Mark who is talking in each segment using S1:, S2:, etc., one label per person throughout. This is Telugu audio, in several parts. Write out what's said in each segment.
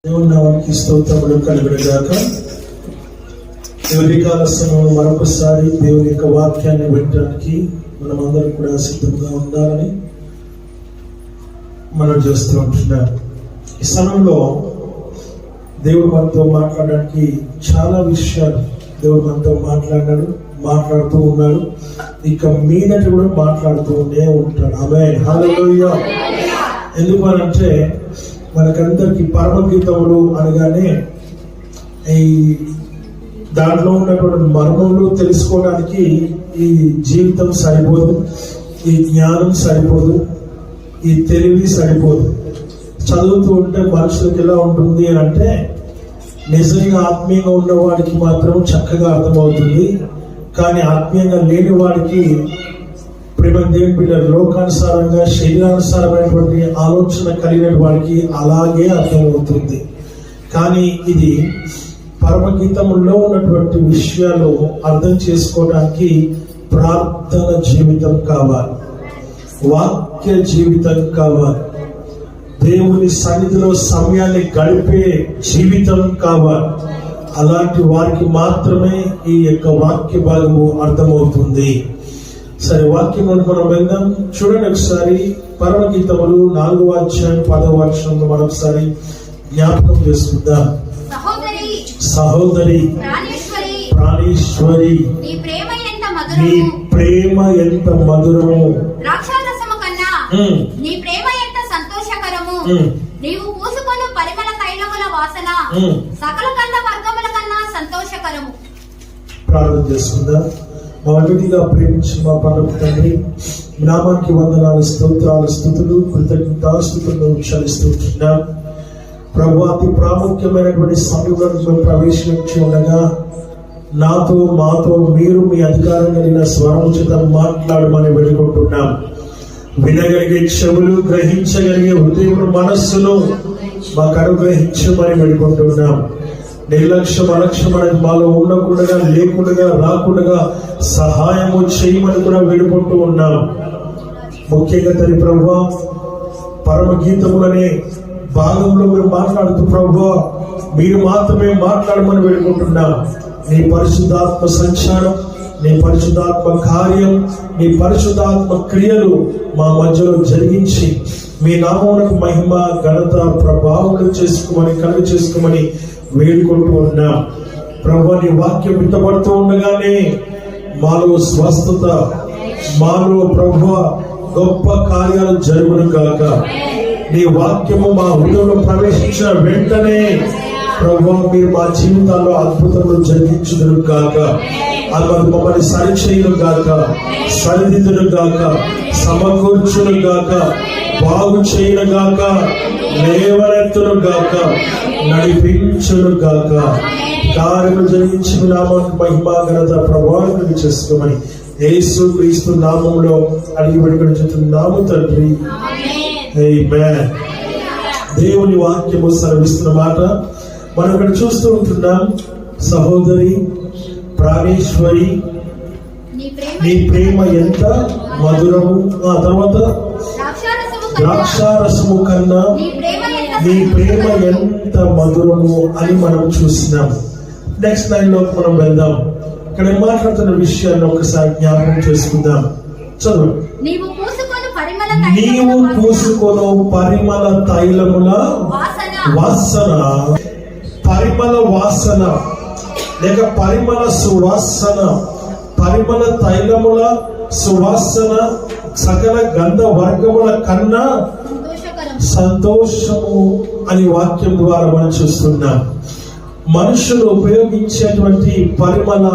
S1: దేవుని నామానికి స్తోత్రములు కలుగునుగాక. దేవుని కాల సమయంలో మరొకసారి దేవుని యొక్క వాక్యాన్ని వినడానికి మనమందరం కూడా సిద్ధంగా ఉండాలని మనం చేస్తూ ఉంటున్నాం. ఈ సమయంలో దేవుడు మనతో మాట్లాడడానికి చాలా విషయాలు దేవుడు మనతో మాట్లాడుతూ ఉన్నాడు. ఇక మీదట కూడా మాట్లాడుతూనే ఉంటాడు. ఆమేన్, హల్లెలూయా. ఎందుకనంటే మనకందరికి పరమగీతములు అనగానే ఈ దాంట్లో ఉన్నటువంటి మర్మములు తెలుసుకోవడానికి ఈ జీవితం సరిపోదు, ఈ జ్ఞానం సరిపోదు, ఈ తెలివి సరిపోదు. చదువుతూ ఉంటే మనుషులకు ఎలా ఉంటుంది అని అంటే నిజంగా ఆత్మీయంగా ఉన్నవాడికి మాత్రం చక్కగా అర్థమవుతుంది. కానీ ఆత్మీయంగా లేని వాడికి దేవుని బిడ్డలు లోకానుసారంగా శరీరానుసారమైనటువంటి ఆలోచన కలిగిన వాడికి అలాగే అర్థమవుతుంది. కానీ ఇది పరమగీతములో ఉన్నటువంటి విషయాలు అర్థం చేసుకోవడానికి ప్రార్థన జీవితం కావాలి, వాక్య జీవితం కావాలి, దేవుని సన్నిధిలో సమయాన్ని గడిపే జీవితం కావాలి. అలాంటి వారికి మాత్రమే ఈ యొక్క వాక్య భాగము అర్థమవుతుంది. సరే, వాక్యం మనం వెళ్దాం. చూడండి ఒకసారి పరమగీతములు 4వ అధ్యాయం 10వ వచనంలో మరొకసారి జ్ఞాపకం చేసుకుందాం. సహోదరి ప్రాణేశ్వరి, నీ ప్రేమ ఎంత మధురము,
S2: ద్రాక్షారసము కన్నా నీ ప్రేమ ఎంత సంతోషకరము, నీవు పూసుకొను పరిమళ తైలముల వాసన సకల గంధ వర్గముల కన్నా సంతోషకరము.
S1: ప్రార్థన చేసుకుందాం. మొదటిగా ప్రేమించి మా పరమ తండ్రి, నామానికి వందనాలు, స్తోత్రాలు, స్తుతులు, కృతజ్ఞతాస్తుతులను చెల్లిస్తున్నాం. ప్రభు, అతి ప్రాముఖ్యమైనటువంటి సమయంలో ప్రవేశించి ఉండగా నాతో మాతో మీరు మీ అధికారం కలిగిన స్వరం చేత మాట్లాడమని వేడుకుంటున్నాం. వినగలిగే చెవులు, గ్రహించగలిగే హృదయం, మనస్సును మాకు అనుగ్రహించమని వేడుకుంటున్నాం. నిర్లక్ష్యం అలక్ష్యం అనేది మాలో ఉండకుండా, లేకుండా, రాకుండా సహాయము చేయమని కూడా వేడుకుంటూ ఉన్నాం. ముఖ్యంగా తల్లి ప్రభువా, పరమగీతములనే భాగంలో మీరు మాట్లాడుతూ ప్రభువా మీరు మాత్రమే మాట్లాడమని వేడుకుంటున్నాం. నీ పరిశుద్ధాత్మ సంచారం, నీ పరిశుద్ధాత్మ కార్యం, నీ పరిశుద్ధాత్మ క్రియలు మా మధ్యలో జరిగించి మీ నామమునకు మహిమ, ఘనత, ప్రభావం చేసుకోమని వేడుకుంటూ ఉన్నాం. ప్రభువా, నీ వాక్యం విత్తబడుతూ ఉండగానే మాలో స్వస్థత, మాలో ప్రభువా గొప్ప కార్యాలు జరుగును గాక. నీ వాక్యము మా హృదయంలో ప్రవేశించిన వెంటనే ప్రభువా మీరు మా జీవితాల్లో అద్భుతములు జరిగించుదురు గాక. అలా మమ్మల్ని సరిచేయును గాక, సరిదిద్దును గాక, సమకూర్చును గాక, బాగు చేయను గాక, లేవనెత్తును గాక, నడిపించును గాక. కార్యము జరిగించిన నామానికి మహిమ, ఘనత, ప్రభావం చేసుకోమని యేసు క్రీస్తు నామములో అడిగి పెట్టుకుని చెప్తున్నాము తండ్రి, ఆమేన్. దేవుని వాక్యము సెలవిస్తున్న మాట మనం ఇక్కడ చూస్తూ ఉంటున్నాం. సహోదరి ప్రాణేశ్వరి, నీ ప్రేమ ఎంత మధురము, ఆ తర్వాత ద్రాక్షారసము కన్నా నీ ప్రేమ ఎంత మధురము అని మనం చూసినాం. నెక్స్ట్ లైన్ లో మనం వెళ్దాం. ఇక్కడ మాట్లాడుతున్న విషయాన్ని ఒకసారి జ్ఞాపకం చేసుకుందాం. చదువు.
S2: నీవు పూసుకొను
S1: పరిమళ తైలముల వాసన, పరిమళ వాసన లేక పరిమళ సువాసన, పరిమళ తైలముల సువాసన సకల గంధ వర్గముల కన్నా సంతోషము అని వాక్యం ద్వారా మనం చూస్తున్నాం. మనుషులు ఉపయోగించేటువంటి పరిమళ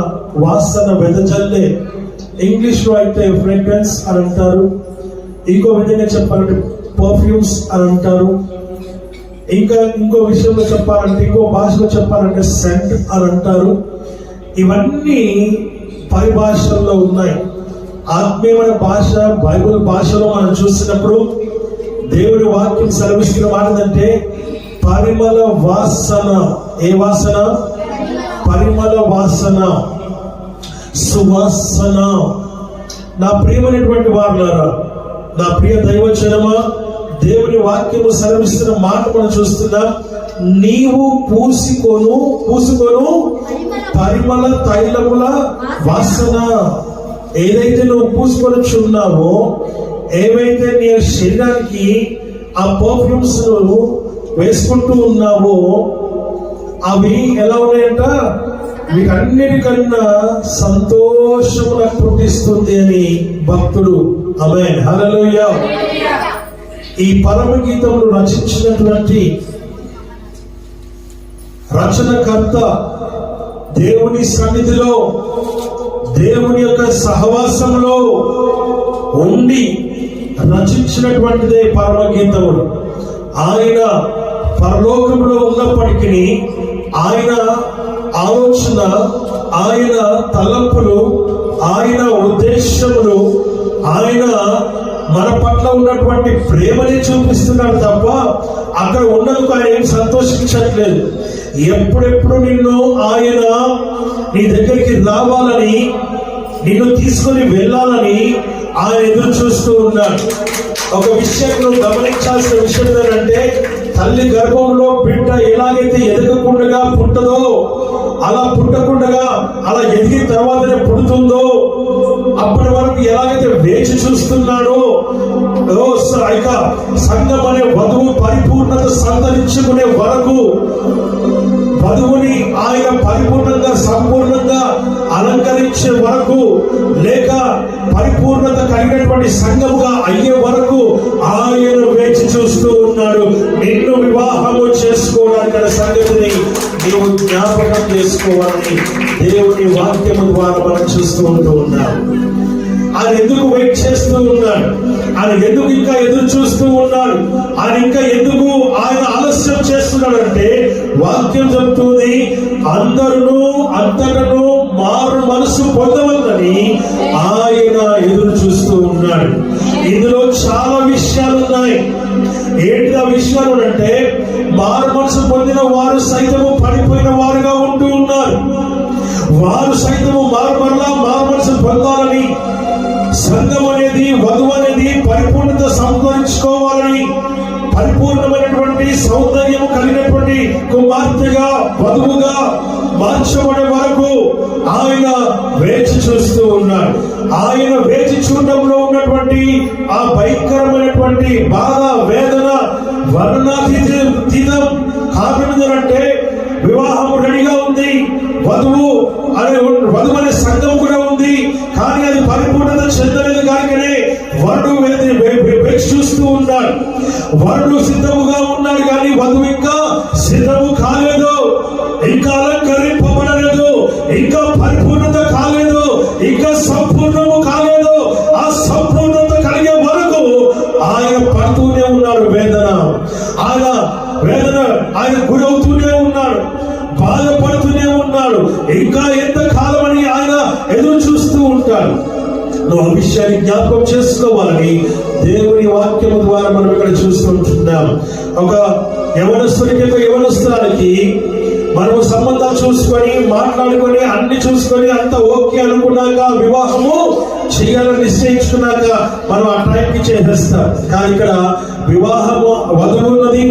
S1: వాసన వెదజల్లే, ఇంగ్లీష్ లో అయితే ఫ్రేగ్రెన్స్ అని అంటారు, ఇంకో విధంగా చెప్పాలంటే పర్ఫ్యూమ్స్ అని అంటారు, ఇంకా ఇంకో విషయంలో చెప్పాలంటే, ఇంకో భాషలో చెప్పాలంటే సెంట్ అని అంటారు. ఇవన్నీ పరిభాషల్లో ఉన్నాయి. ఆత్మీయమైన భాష బైబిల్ భాషలో మనం చూసినప్పుడు దేవుడి వాక్యం సెలవిస్తున్న మాట ఏంటంటే పరిమళ వాసన. ఏ వాసన? పరిమళ వాసన, సువాసన. నా ప్రియమైనటువంటి వారులారా, నా ప్రియ దైవజనమా, దేవుని వాక్యము సెలవిస్తున్న మాట మనం చూస్తున్నాం. నీవు పూసుకొను పరిమళ తైలముల వాసన. ఏదైతే నువ్వు పూసుకొని చున్నావో, ఏవైతే నీ శరీరానికి ఆ పర్ఫ్యూమ్స్ వేసుకుంటూ ఉన్నావో, అవి ఎలా ఉన్నాయంట? వీటన్నిటికన్నా సంతోషము నాకు పుట్టిస్తుంది అని భక్తుడు. ఆమేన్, హల్లెలూయా. ఈ పరమ గీతమును రచించినటువంటి రచనకర్త దేవుని సన్నిధిలో, దేవుని యొక్క సహవాసంలో ఉండి రచించినటువంటిదే పరమ గీతములు. ఆయన పరలోకంలో ఉన్నప్పటికీ ఆయన ఆలోచన, ఆయన తలంపులు, ఆయన ఉద్దేశములు, ఆయన మన పట్ల ఉన్నటువంటి ప్రేమని చూపిస్తున్నాడు తప్ప అక్కడ ఉన్నందుకు ఆయన ఏం సంతోషించట్లేదు. ఎప్పుడెప్పుడు నిన్ను ఆయన నీ దగ్గరికి రావాలని, నిన్ను తీసుకొని వెళ్ళాలని ఆయన ఎదురు చూస్తూ ఉన్నాడు. ఒక విషయం నువ్వు గమనించాల్సిన విషయం ఏంటంటే, తల్లి గర్భంలో బిడ్డ ఎలాగైతే ఎదగకుండా పుట్టదో, అలా పుట్టకుండా అలా ఎదిగిన తర్వాతనే పుడుతుందో, అప్పటి వరకు ఎలాగైతే వేచి చూస్తున్నాడో, ఇక సంఘం అనే వధువు పరిపూర్ణత సంతరించుకునే వరకు వధువుని ఆయన పరిపూర్ణంగా సంపూర్ణంగా అలంకరించే వరకు, లేక పరిపూర్ణత కలిగినటువంటి సంఘముగా అయ్యే వరకు ఆయన వేచి చూస్తూ ఉన్నాడు. నిన్ను వివాహము చేసుకోవడానికి సంగతిని నీవు జ్ఞాపకం చేసుకోవాలని దేవుని వాక్యము ద్వారా మనం చూస్తూ ఉన్నాం. ఆయన ఎందుకు వెయిట్ చేస్తూ ఉన్నాడు? ఆయన ఎందుకు ఇంకా ఎదురు చూస్తూ ఉన్నాడు? ఆయన ఇంకా ఎందుకు ఆయన ఆలస్యం చేస్తున్నాడు అంటే, వాక్యం చెప్తుంది, అందరూ అంతటను మారు మనసు పొందవద్దని ఆయన ఎదురు చూస్తూ ఉన్నాడు. ఇందులో చాలా విషయాలు ఉన్నాయి. ఏంటి ఆ విషయాలు అంటే, మారు మనసు పొందిన వారు సైతము పడిపోయిన వారుగా ఉంటూ ఉన్నారు. వారు సైతము మారు మనసు పొందాలని, సంఘం అనేది, వధువు అనేది పరిపూర్ణత సంతరించుకోవాలని, పరిపూర్ణమైనటువంటి సౌందర్యము కలిగినటువంటి కుమార్తెగా, వధువుగా మార్చబడే వరకు ఆయన వేచి చూస్తూ ఉన్నాడు. ఆయన వేచి చూడడంలో ఉన్నటువంటి ఆ భయంకరమైనటువంటి బాధ, వేదన వర్ణనాతీతం. కారణం ఏంటంటే, వివాహము రెడీగా ఉంది, వధువు అనే సంఘం కూడా ఉంది, కానీ అది పరిపూర్ణత చెందలేదు. కనుకనే వరుడు వేచి చూస్తూ ఉన్నాడు. వరుడు సిద్ధముగా ఉన్నాడు, కానీ వధువు ఇంకా సిద్ధము కాలేదు, ఇంకా అలంకరింపబడలేదు, ఇంకా పరిపూర్ణత కాలేదు, ఇంకా సంపూర్ణము కాలేదు. ఆ సంపూర్ణత కలిగే వరకు ఆయన పడుతూనే ఉన్నాడు. ఆయన గురవుతూనే ఉన్నాడు, బాధపడుతూనే ఉన్నాడు. ఇంకా ఎంత కాలమని ఆయన ఎదురు చూస్తూ ఉంటాడు. నువ్వు ఆ విషయాన్ని జ్ఞాపకం చేసుకోవాలని దేవుని వాక్యము ద్వారా మనం ఇక్కడ చూస్తుంటున్నాం. ఒక యవనస్తురానికి మనం సంబంధాలు చూసుకొని, మాట్లాడుకొని, అన్ని చూసుకొని అంత ఓకే అనుకున్నాక వివాహము చేయాలని నిశ్చయించుకున్నాక మనం ఆ టైంకి చేసేస్తాం. కానీ ఇక్కడ వివాహము వధువు ఉన్నది,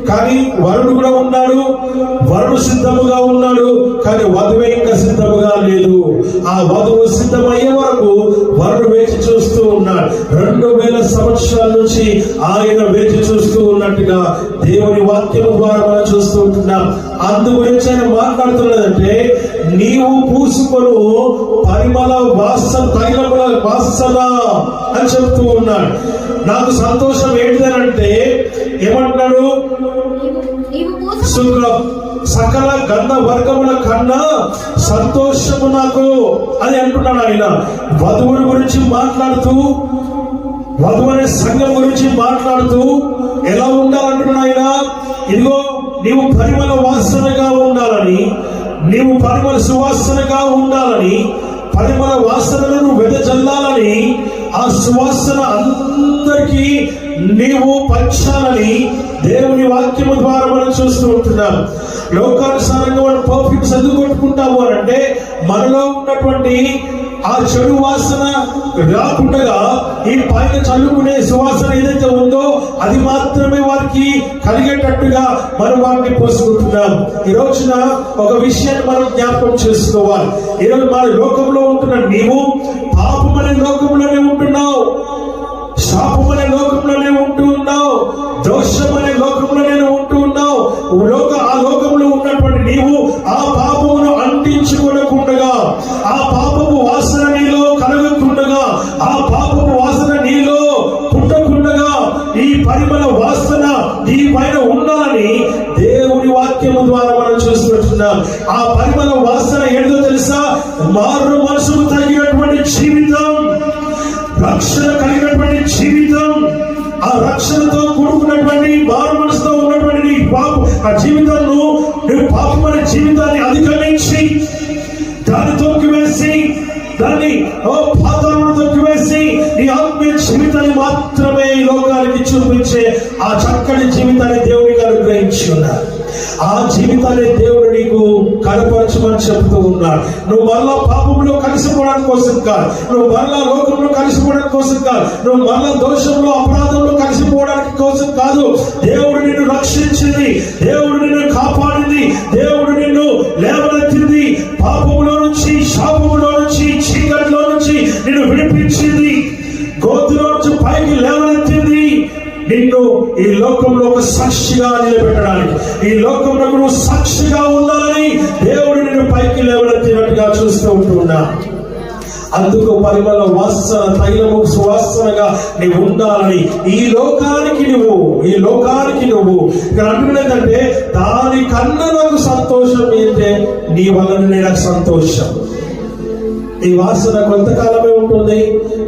S1: కానీ వరుడు కూడా ఉన్నాడు. వరుడు సిద్ధముగా ఉన్నాడు, కానీ వధువే ఇంకా సిద్ధముగా లేదు. ఆ వధువు సిద్ధమయ్యే వరకు వరుడు వేచి చూస్తూ ఉన్నాడు. 2000 సంవత్సరాల నుంచి ఆయన వేచి చూస్తూ ఉన్నట్టుగా దేవుని వాక్యం ద్వారా మనం చూస్తూ ఉంటున్నాం. అందు గురించి ఆయన మాట్లాడుతున్నదంటే, నీవు పూసుకొను పరిమళ తైలముల వాసన అని చెప్తూ ఉన్నాడు. నాకు సంతోషం ఏంటిదనంటే, ఏమంటున్నాడు? సకల గంధ వర్గముల కన్నా సంతోషము నాకు అని అంటున్నాడు ఆయన. వధువుని గురించి మాట్లాడుతూ, వధువు అనే సంఘం గురించి మాట్లాడుతూ ఎలా ఉండాలంటున్నాడు ఆయన. ఇదిగో, నీవు పరిమళ వాసనగా ఉండాలని, నీవు పరిమళ సువాసనగా ఉండాలని, పరిమళ వాసనలను వెదజల్లాలని, ఆ సువాసన అందరికీ నీవు పంచాలని దేవుని వాక్యము ద్వారా మనం చూస్తూ ఉంటున్నాం. లోకానుసారంగా మనం పర్ఫ్యూమ్స్ ఎందుకు కొట్టుకుంటాము అని అంటే, మనలో ఉన్నటువంటి ఆ చెడు వాసన రాకుండా ఈ పైన చల్లుకునే సువాసన ఏదైతే ఉందో అది మాత్రమే వారికి కలిగేటట్టుగా మనం వాటిని పోసుకుంటున్నాం. ఈ రోజున ఒక విషయాన్ని మనం జ్ఞాపకం చేసుకోవాలి. ఈరోజు మన లోకంలో ఉంటున్న నీవు పాపం అనే లోకంలోనే ఉంటున్నావు, శాపం అనే లోకంలోనే ఉంటూ ఉన్నావు, దోషం అనే లోకంలోనే ఉంటూ ఉన్నావు. ఆ లోకంలో ఉన్నటువంటి నీవు ఆ పాపమును అంటించుకోకుండా, ఆ పాపపు వాసన నీలో కలగకుండగా, ఆ పాపపు వాసన నీలో పుట్టకుండగా ఈ పరిమళ వాసన నీ పైన ఉండాలని దేవుని వాక్యము ద్వారా మనం చూస్తున్నాం. ఆ పరిమళ వాసన ఏంటో తెలుసా? మారు మనసుకు తగినటువంటి జీవితం, రక్షణ కలిగినటువంటి జీవితం, ఆ రక్షణతో కూడుకున్నటువంటి మారు మనసుతో ఉన్నటువంటి నీ పాపం ఆ జీవితాన్ని నువ్వు పాపం అనే జీవితాన్ని అధిగమించి దాన్ని తొక్కివేసి దాన్ని పాతాళమును తొక్కివేసి నీ ఆత్మీయ జీవితాన్ని మాత్రమే ఈ లోకానికి చూపించే ఆ చక్కటి జీవితాన్ని దేవునికి అనుగ్రహించి ఉన్నారు. ఆ జీవితాన్ని దేవుడు నీకు కనపరచమని చెప్తూ ఉన్నాడు. నువ్వు మరలా పాపంలో కలిసిపోవడం కోసం కాదు, నువ్వు మరలా లోకంలో కలిసిపోవడం కోసం కాదు, నువ్వు మరలా దోషంలో అపరాధంలో కలిసిపోవడానికి కోసం కాదు. దేవుడు నిన్ను రక్షించింది, దేవుడు నిన్ను కాపాడింది, దేవుడు నిన్ను లేవనెత్తింది, పాపంలో నుంచి, శాపంలో నుంచి, చీకటిలో నుంచి నిన్ను విడిపించింది, గోతులో నుంచి పైకి లేవనెత్తింది. నిన్ను ఈ లోకంలో ఒక సాక్షిగా నిలబెట్టడానికి, ఈ లోకంలో నువ్వు సాక్షిగా ఉండాలని దేవుడు నిన్ను పైకి లేవనెత్తినట్టుగా చూస్తూ ఉంటున్నా. అందుకు పరిమళ వాసన, తైలము సువాసనగా నీవు ఉండాలని ఈ లోకానికి నువ్వు ఇక్కడ అంటున్నదంటే దానికన్నా నాకు సంతోషం ఏంటంటే నీ వలన నాకు సంతోషం. ఈ వాసన కొంతకాలమే ఉంటుంది,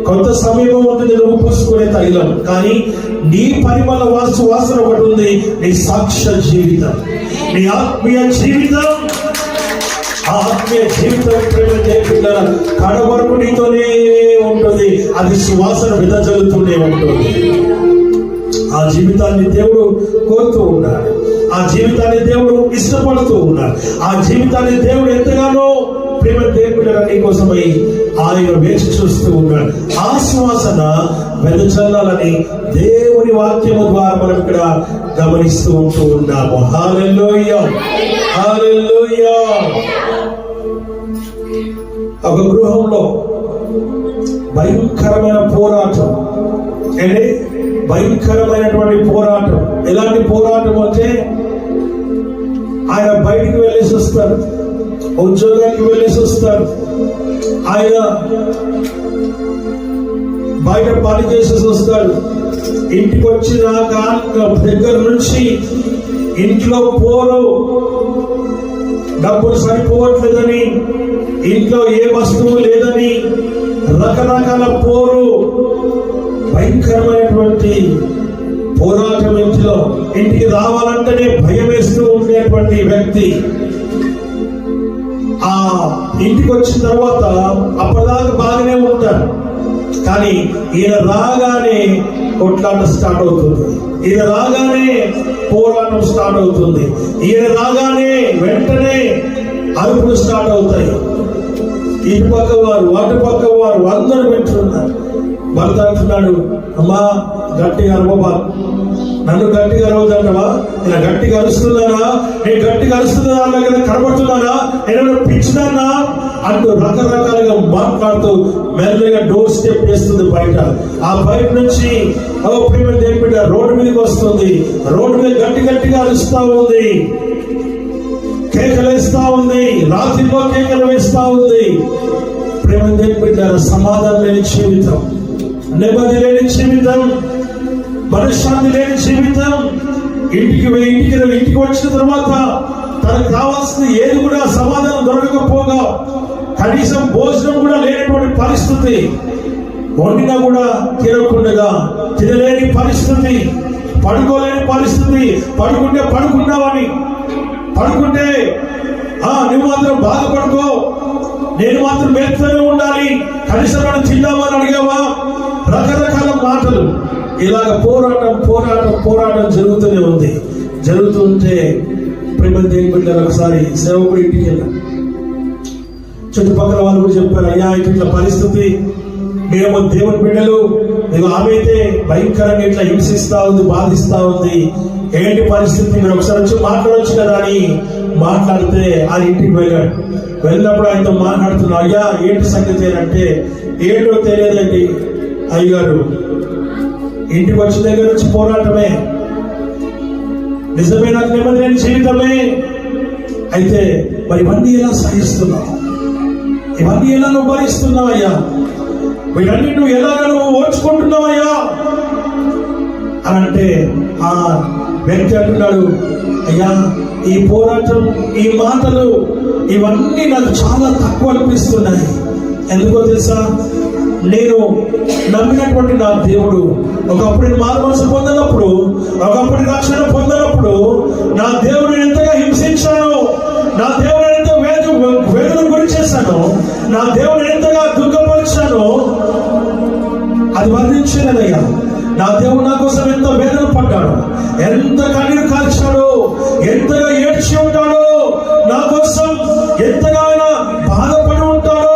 S1: కొంత సమయం ఉంటుంది నువ్వు పూసుకునే తైలం. కానీ నీ పరిమళ వాసన ఒకటి ఉంది, నీ సాక్ష్య జీవితం, నీ ఆత్మీయ జీవితం. ఆ ఆత్మీయ జీవితం కడ వరకు నీతోనే ఉంటుంది, అది సువాసన విదజల్లుతూనే ఉంటుంది. ఆ జీవితాన్ని దేవుడు కోరుతూ ఉన్నాడు, ఆ జీవితాన్ని దేవుడు ఇష్టపడుతూ ఉన్నాడు, ఆ జీవితాన్ని దేవుడు ఎంతగానో ప్రేమ దేవుడు నీ కోసమై ఆయన వేచి చూస్తూ ఉన్నాడు. ఆ సువాసన వెదజల్లాలని దేవుని వాక్యము ద్వారా మనం ఇక్కడ గమనిస్తూ ఉంటూ ఉన్నాము. హల్లెలూయా, హల్లెలూయా. ఒక గృహంలో భయంకరమైన పోరాటం, అంటే భయంకరమైనటువంటి పోరాటం. ఎలాంటి పోరాటం అంటే ఆయన బయటికి వెళ్ళేసి వస్తారు, ఉద్యోగానికి వెళ్ళేసి వస్తారు, ఆయన బయట పని చేసేసి వస్తాడు, ఇంటికి వచ్చినాక దగ్గర నుంచి ఇంట్లో పోరు, డబ్బులు సరిపోవట్లేదని, ఇంట్లో ఏ వస్తువు లేదని, రకరకాల పోరు, భయంకరమైనటువంటి పోరాటం. ఇంటికి రావాలంటేనే భయం వేస్తూ ఉండేటువంటి వ్యక్తి ఆ ఇంటికి వచ్చిన తర్వాత అప్పటిదాకా బాగానే ఉంటారు, కానీ ఈయన రాగానే కొట్లాట స్టార్ట్ అవుతుంది, ఈయన రాగానే పోరాటం స్టార్ట్ అవుతుంది, ఈయన రాగానే వెంటనే అరుపులు స్టార్ట్ అవుతాయి. ఇటు పక్క వారు అటు పక్క వారు అందరూ వింటున్నారు. భర్త అంటున్నాడు, అమ్మా గట్టిగా అరవబా, నన్ను గట్టిగా అరవదంటవా, నేను గట్టిగా అరుస్తున్నానా, నేను గట్టిగా అరుస్తున్నా దగ్గర కనబడుతున్నానా, నేను పిచ్చిదాన్నా అంటూ రకరకాలుగా మాట్లాడుతూ మెల్లగా డోర్ స్టెప్ వేస్తుంది బయట. ఆ బయట నుంచి ప్రేమ దేనిపేట రోడ్డు మీదకి వస్తుంది, రోడ్డు మీద గట్టి గట్టిగా అరుస్తా ఉంది, కేకలు వేస్తా ఉంది, రాత్రిలో కేకలు వేస్తా ఉంది. ప్రేమ దేనిపేట సమాధానం లేని జీవితం, నెమ్మది లేని జీవితం, మనశ్శాంతి లేని జీవితం. ఇంటికి వచ్చిన తర్వాత తనకు కావాల్సిన ఏది కూడా సమాధానం దొరకకపోగా, కనీసం భోజనం కూడా లేనటువంటి పరిస్థితి, వండినా కూడా తినకుండా తినలేని పరిస్థితి, పడుకోలేని పరిస్థితి, పడుకుంటే పడుకున్నావని, పడుకుంటే నువ్వు మాత్రం బాగా పడుకో, నేను మాత్రం మేలుతూనే ఉండాలి, కనీసం మనం తిన్నామని అడిగావా, రకరకాల మాటలు. ఇలాగ పోరాటం జరుగుతూనే ఉంది. జరుగుతుంటే ప్రేమ దేవుని బిడ్డలు ఒకసారి సేవకుడి ఇంటికి వెళ్ళాం. చుట్టుపక్కల వాళ్ళు కూడా చెప్పారు, అయ్యా ఇట్లా పరిస్థితి, మేము దేవుని బిడ్డలు, ఆమె అయితే భయంకరంగా ఇట్లా హింసిస్తా ఉంది, బాధిస్తా ఉంది, ఏంటి పరిస్థితి, మీరు ఒకసారి వచ్చి మాట్లాడొచ్చు కదా అని మాట్లాడితే ఆయన ఇంటికి వెళ్ళాడు. వెళ్ళినప్పుడు ఆయనతో మాట్లాడుతున్నా, అయ్యా ఏంటి సంగతి అంటే, ఏంటో తెలియదండి అయ్యగారు, ఇంటికి వచ్చిన దగ్గర నుంచి పోరాటమే, నిజమే నాకు నెమ్మది లేని జీవితమే. అయితే మరి ఇవన్నీ ఎలా సహిస్తున్నావు, ఇవన్నీ ఎలా నువ్వు భరిస్తున్నావు అయ్యా, వీటన్ని నువ్వు ఎలాగ నువ్వు ఓర్చుకుంటున్నావయ్యా అని అంటే ఆ వ్యక్తి అంటున్నాడు, అయ్యా ఈ పోరాటం, ఈ మాటలు, ఇవన్నీ నాకు చాలా తక్కువ అనిపిస్తున్నాయి. ఎందుకో తెలుసా, నేను నమ్మినటువంటి నా దేవుడు, ఒకప్పుడు నేను మారుమనసు పొందినప్పుడు, ఒకప్పుడు రక్షణ పొందినప్పుడు, నా దేవుడు ఎంతగా హింసించాను, నా దేవుడు ఎంత వేదన గురి చేశాను, నా దేవుడు ఎంతగా దుఃఖపరిచాను, అది వర్ణించలేదయ్యా. నా దేవుడు నా కోసం ఎంత వేదన పడ్డాడు, ఎంత కన్నీరు కాల్చాడు, ఎంతగా ఏడ్చి ఉంటాడు, నా కోసం ఎంతగా ఆయన బాధపడి ఉంటాడు.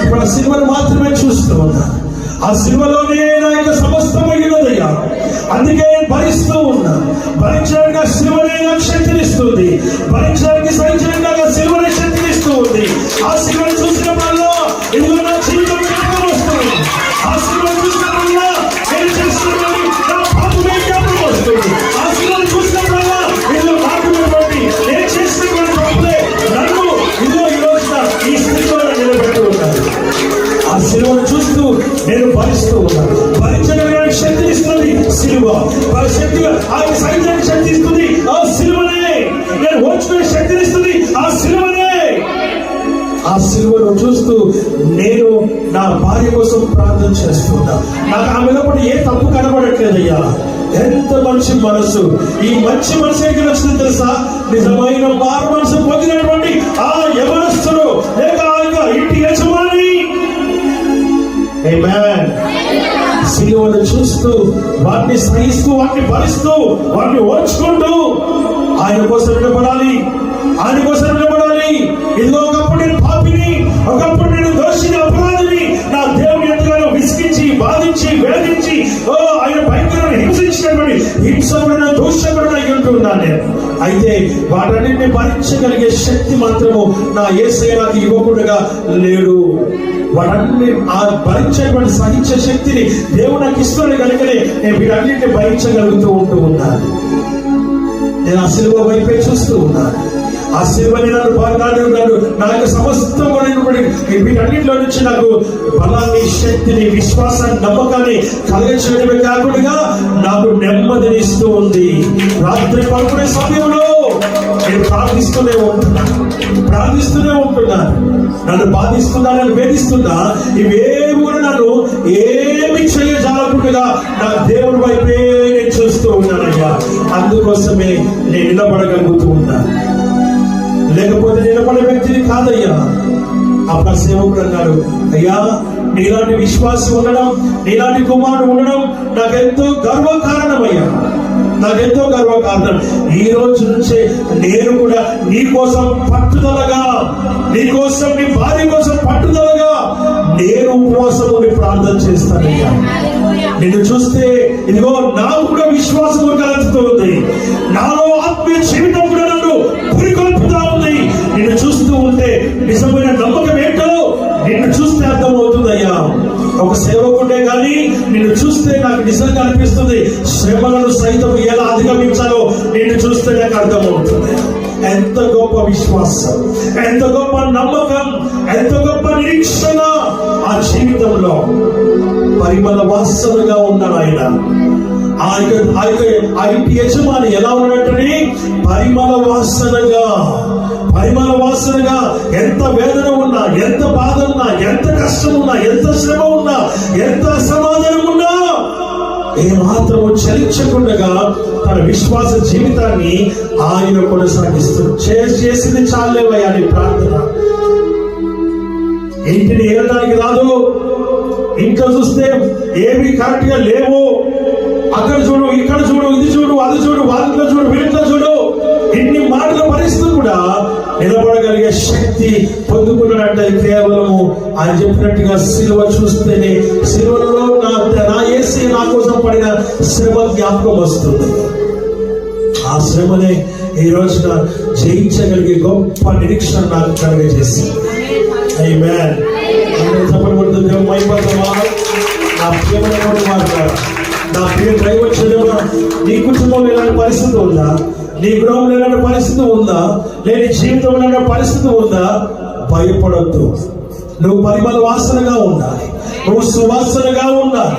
S1: ఇప్పుడు ఆ సినిమాను మాత్రమే చూస్తూ ఉన్నా, ఆ సినిమాలోనే నా యొక్క సమస్తం అయ్యినదయ్యా. అందుకే భరిస్తూ ఉన్నా, భరించడానికి ఆ సినిమానే నాకు శక్తినిస్తుంది, భరించడానికి సహించడానికి నాకు ఆ సినిమానే శక్తినిస్తూ ఉంది. ఆ సినిమాను చూసినప్పుడల్లా ఇదిగో నా జీవితం వస్తుంది, ఆ సినిమాను చూసినప్పుడల్లా నేను చేస్తున్నది నా పాపమే జ్ఞాపకం వస్తుంది, ఆ సినిమాను చూసినప్పుడల్లా ఇదిగో నాకున్నటువంటి నేను చేసినటువంటి పాపలే నన్ను ఇదిగో ఈ రోజున ఈ స్థితిలో నిలబెడుతూ ఉన్నాను. ఆ సినిమాను చూస్తూ నేను భరిస్తూ ఉన్నాను, భరించడానికి శక్తినిస్తుంది సిలువ, శక్తిగా ఆయన సైన్యానికి శక్తి ఇస్తుంది ఆ సిలువనే, నేను ఓర్చుకునే శక్తినిస్తుంది ఆ సిలువనే. ఆ సిలువను చూస్తూ నేను నా భార్య కోసం ప్రార్థన చేస్తున్నా, నాకు ఆమెలో కూడా ఏ తప్పు కనబడట్లేదయ్యా. ఎంత మంచి మనసు, ఈ మంచి మనసు ఎక్కడ వచ్చింది తెలుసా, నిజమైన మారు మనసు పొందినటువంటి ఆ యవనస్తుడు లేక ఆ యొక్క ఇంటి యజమాని. ఆమేన్. సిలువను చూస్తూ, వాటిని సహిస్తూ, వాటిని భరిస్తూ, వాటిని ఓర్చుకుంటూ ఆయన కోసం నిలబడాలి, ఆయన కోసం నిలబడాలి. ఇదిగో ఒకప్పుడు నేను పాపిని, ఒకప్పుడు నేను దోషిని, అపరాధిని, నా దేవుని ఎంతగానో విసిగించి, బాధించి, వేధించి, ఆయన భయంకరమైన హింసించినటువంటి హింసమైన దోషకుడు అయి ఉంటున్నాను నేను. అయితే వాటన్నింటినీ భరించగలిగే శక్తి మాత్రము నా యేసయ్య నాకు ఇవ్వకుండా లేడు. వాటన్ని ఆ భరించేటువంటి సహించే శక్తిని దేవుడు నాకు ఇస్తున్నాడు కనుకనే నేను వీటన్నింటినీ భరించగలుగుతూ ఉంటూ ఉన్నాను. నేను ఆ సిలువ వైపే చూస్తూ ఉన్నాను, ఆ సిలువని నన్ను నా యొక్క సమస్తం వీటన్నింటిలో నుంచి నాకు బలాన్ని, శక్తిని, విశ్వాసాన్ని, నమ్మకాన్ని కలిగించడమే కాకుండా నాకు నెమ్మదిని ఇస్తూ ఉంది. రాత్రి పడుకునే సమయంలో నేను ప్రార్థిస్తూనే ఉంటున్నాను, నన్ను బాధిస్తున్నా, నన్ను వేధిస్తున్నా, ఇవేవి కూడా నన్ను ఏమి చేయజాలకుండా నా దేవుడి వైపే నేను చూస్తూ ఉన్నానయ్యా. అందుకోసమే నేను నిలబడగలుగుతూ ఉన్నాను, లేకపోతే నిలబడే వ్యక్తిని కాదయ్యా. అప్పుడు సేవకుడు అన్నాడు, అయ్యా నీలాంటి విశ్వాసం ఉండడం, నీలాంటి కుమారుడు ఉండడం నాకెంతో గర్వకారణమయ్యా, నాకెంతో గర్వకారణం. ఈ రోజు నుంచే నేను కూడా నీ కోసం పట్టుదలగా, నీ కోసం, నీ భార్య కోసం పట్టుదలగా నేను ఉపవాసం ఉండి ప్రార్థన చేస్తానయ్యా. నిన్ను చూస్తే ఇదిగో నాకు కూడా విశ్వాసం కలుగుతుంది, నాలో ఆత్మీయ జీవితం కూడా నన్ను పురికొల్పుతా ఉంది. నిన్ను చూస్తూ ఉంటే నిజమైన నమ్మకం ఏంటో నిన్ను చూస్తే అర్థమవుతుందయ్యా. ఒక సేవకుండే కానీ నిన్ను చూస్తే నాకు నిజంగా అనిపిస్తుంది, శ్రమలను సైతం ఎలా అధిగమించాలో నిన్ను చూస్తే నాకు అర్థమవుతుంది. ఎంత గొప్ప విశ్వాసం, ఎంత గొప్ప నమ్మకం, ఎంత గొప్ప నిరీక్షణ ఆ జీవితంలో పరిమళ వాసనగా ఉన్నాడు ఆయన. ఆ ఇంటి యజమాని ఎలా ఉన్నట్టని పరిమళ వాసనగా, ఎంత వేదన ఉన్నా, ఎంత బాధ ఉన్నా, ఎంత కష్టం ఉన్నా, ఎంత శ్రమ ఉన్నా, ఎంత అసమాధానం ఉన్నా ఏమాత్రము చలించకుండా తన విశ్వాస జీవితాన్ని ఆయన కొనసాగిస్తూ చేసింది చాలేవయ్యా నీ ప్రార్థన. ఇంటిని ఏలడానికి రాదు, ఇంట్లో చూస్తే ఏమి కరెక్ట్ గా లేవు, అక్కడ చూడు, ఇక్కడ చూడు, ఇది చూడు, అది చూడు, వాళ్ళలో చూడు, వీళ్ళలో చూడు, ఇన్ని మాటల పరిస్థితులు కూడా నిలబడగలిగే శక్తి పొందుకున్నాడంటే కేవలము ఆయన చెప్పినట్టుగా సిలువ చూస్తేనే, సిలువలో నా యేసే నా కోసం పడిన శ్రమ జ్ఞాపకం వస్తుంది. ఆ శ్రమనే ఈ రోజున జయించగలిగే గొప్ప నిరీక్షణ నాకు కలిగజేసింది. ఆమేన్. చెప్పబడుతుంది నా ప్రియమైన మాట్లాడ, నా ప్రియ దైవజనుడా, నీ కుటుంబంలో ఇలాంటి పరిస్థితి ఉందా? నీ గృహంలో ఇలాంటి పరిస్థితి ఉందా? లేని జీవితంలో ఇలాంటి పరిస్థితి ఉందా? భయపడొద్దు. నువ్వు పరిమళ వాసనగా ఉండాలి, నువ్వు సువాసనగా ఉండాలి.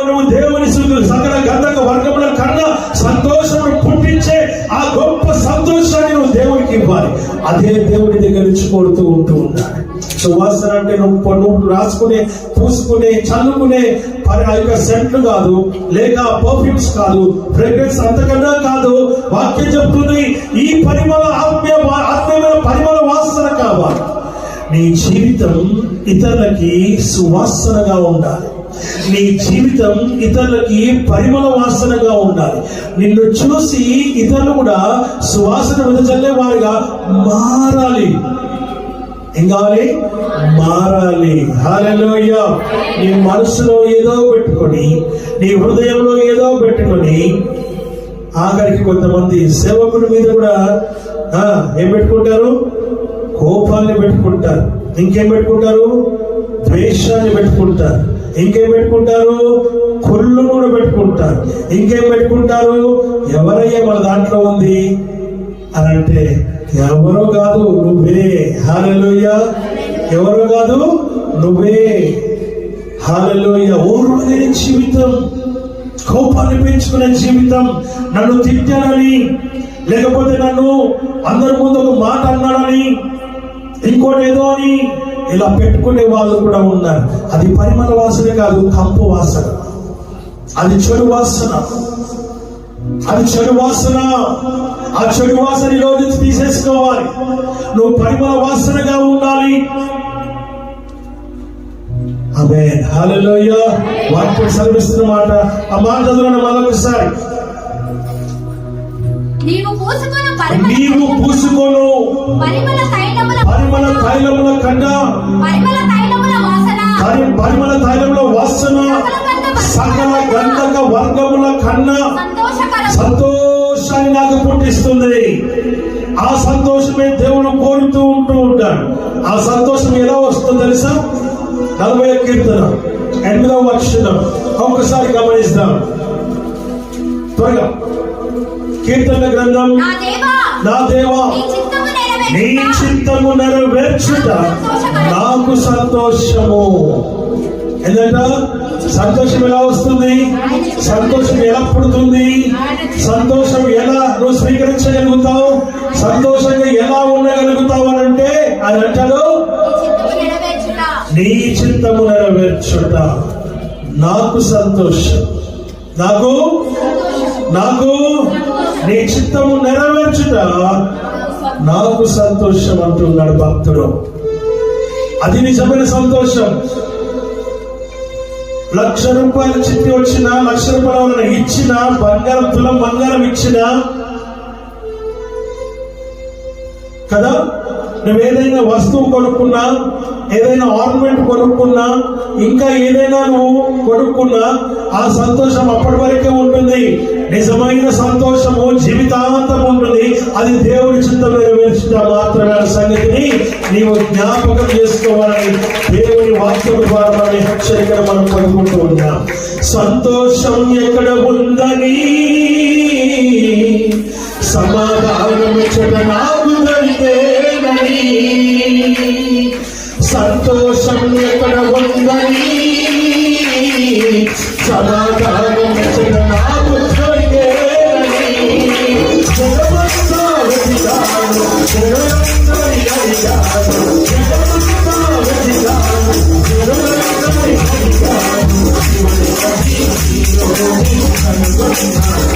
S1: నువ్వు దేవుని సకల గంధక వర్గముల కన్నా సంతోషం పుట్టించే ఆ గొప్ప సంతోషాన్ని నువ్వు దేవునికి ఇవ్వాలి. అదే దేవుని దగ్గర నుంచి కొడుతూ ఉండాలి. సువాసన అంటే నువ్వు రాసుకునే, పూసుకునే, చల్లుకునే ఆ యొక్క సెంట్లు కాదు, లేక పర్ఫ్యూమ్స్ కాదు, ఫ్రేగ్రెన్స్ అంతకన్నా కాదు. వాక్యం చెప్తుంది, ఈ పరిమళ ఆత్మీయమైన పరిమళ వాసన కావాలి. నీ జీవితం ఇతరులకి సువాసనగా ఉండాలి. నీ జీవితం ఇతరులకి పరిమళ వాసనగా ఉండాలి. నిన్ను చూసి ఇతరులు కూడా సువాసన వెదజల్లే వారిగా మారాలి. ఏం కావాలి? మారాలి. హల్లెలూయా. నీ మనసులో ఏదో పెట్టుకొని, నీ హృదయంలో ఏదో పెట్టుకొని, ఆఖరికి కొంతమంది సేవకుడి మీద కూడా ఏం పెట్టుకుంటారు? కోపాన్ని పెట్టుకుంటారు. ఇంకేం పెట్టుకుంటారు? ద్వేషాన్ని పెట్టుకుంటారు. ఇంకేం పెట్టుకుంటారు? కుళ్ళును కూడా పెట్టుకుంటారు. ఇంకేం పెట్టుకుంటారు? ఎవరయ్యా మన దాంట్లో ఉంది అని అంటే, ఎవరో కాదు నువ్వే. హల్లెలూయా. ఎవరో కాదు నువ్వే. హల్లెలూయా. ఓర్వలేని జీవితం, కోపాన్ని పెంచుకునే జీవితం, నన్ను తిట్టానని, లేకపోతే నన్ను అందరి ముందు ఒక మాట అన్నాడని, ఇంకోటి ఏదో అని ఇలా పెట్టుకునే వాళ్ళు కూడా ఉన్నారు. అది పరిమళ వాసన కాదు, కంపు వాసన. అది చెడు వాసన. అది చెడు వాసన. ఆ చెడు వాసన ఈ రోజు తీసేసుకోవాలి. నువ్వు పరిమళ వాసనగా ఉండాలి. ఆమేన్. హల్లెలూయా. వాక్యం సెలవిస్తున్న మాట, ఆ మాట చదువున మరొకసారి.
S2: నీవు పూసుకొను పరిమళ తైలముల కన్నా పరిమళ తైలముల వాసన సకల గంధక వర్గముల కన్నా సంతోషాన్ని నాకు పుట్టిస్తుంది. ఆ సంతోషమే దేవుడు కోరుతూ ఉంటాడు. ఆ సంతోషం ఎలా వస్తుందో తెలుసా? 40వ కీర్తన 8వ వచనం ఒకసారి గమనిస్తాం త్వరగా. కీర్తన గ్రంథం, నా దేవా నీ చిత్తము నెరవేర్చుట నాకు సంతోషము. ఏంటంట? సంతోషం ఎలా వస్తుంది? సంతోషం ఎలా పుడుతుంది? సంతోషం ఎలా నువ్వు స్వీకరించగలుగుతావు? సంతోషంగా ఎలా ఉండగలుగుతావు అని అంటే ఆయన అంటాడు, నీ చిత్తము నెరవేర్చుట నాకు సంతోషం. నాకు నీ చిత్తము నెరవేర్చుట నాకు సంతోషం అంటున్నాడు భక్తుడు. అది నిజమైన సంతోషం. 1,00,000 రూపాయలు చిట్టి వచ్చినా, 1,00,000 రూపాయలు ఇచ్చినా, తులం బంగారం ఇచ్చినా కదా, నువ్వు ఏదైనా వస్తువు కొనుక్కున్నా, ఏదైనా ఆర్నమెంట్ కొనుక్కున్నా, ఇంకా ఏదైనా నువ్వు కొనుక్కున్నా, ఆ సంతోషం అప్పటి వరకే ఉంటుంది. నిజమైన సంతోషము జీవితాంతం ఉంటుంది. అది దేవుని చిత్తం నెరవేర్చుట మాత్రమే సంగతిని నీవు జ్ఞాపకం చేసుకోవాలని దేవుని వాక్యం ద్వారా మన హెచ్చరికను మనం పడుకుంటూ ఉన్నాం. సంతోషం ఎక్కడ ఉందని సమాధానం నాకు దొరికేనని. సంతోషం ఎక్కడ ఉందని సమాధానం నాకు దొరికేనని. జగమంతా వెతికాను, జగమందరి అడిగాను, జగమంతా వెతికాను, జగమందరి అడిగాను, కనుగొన్నాను.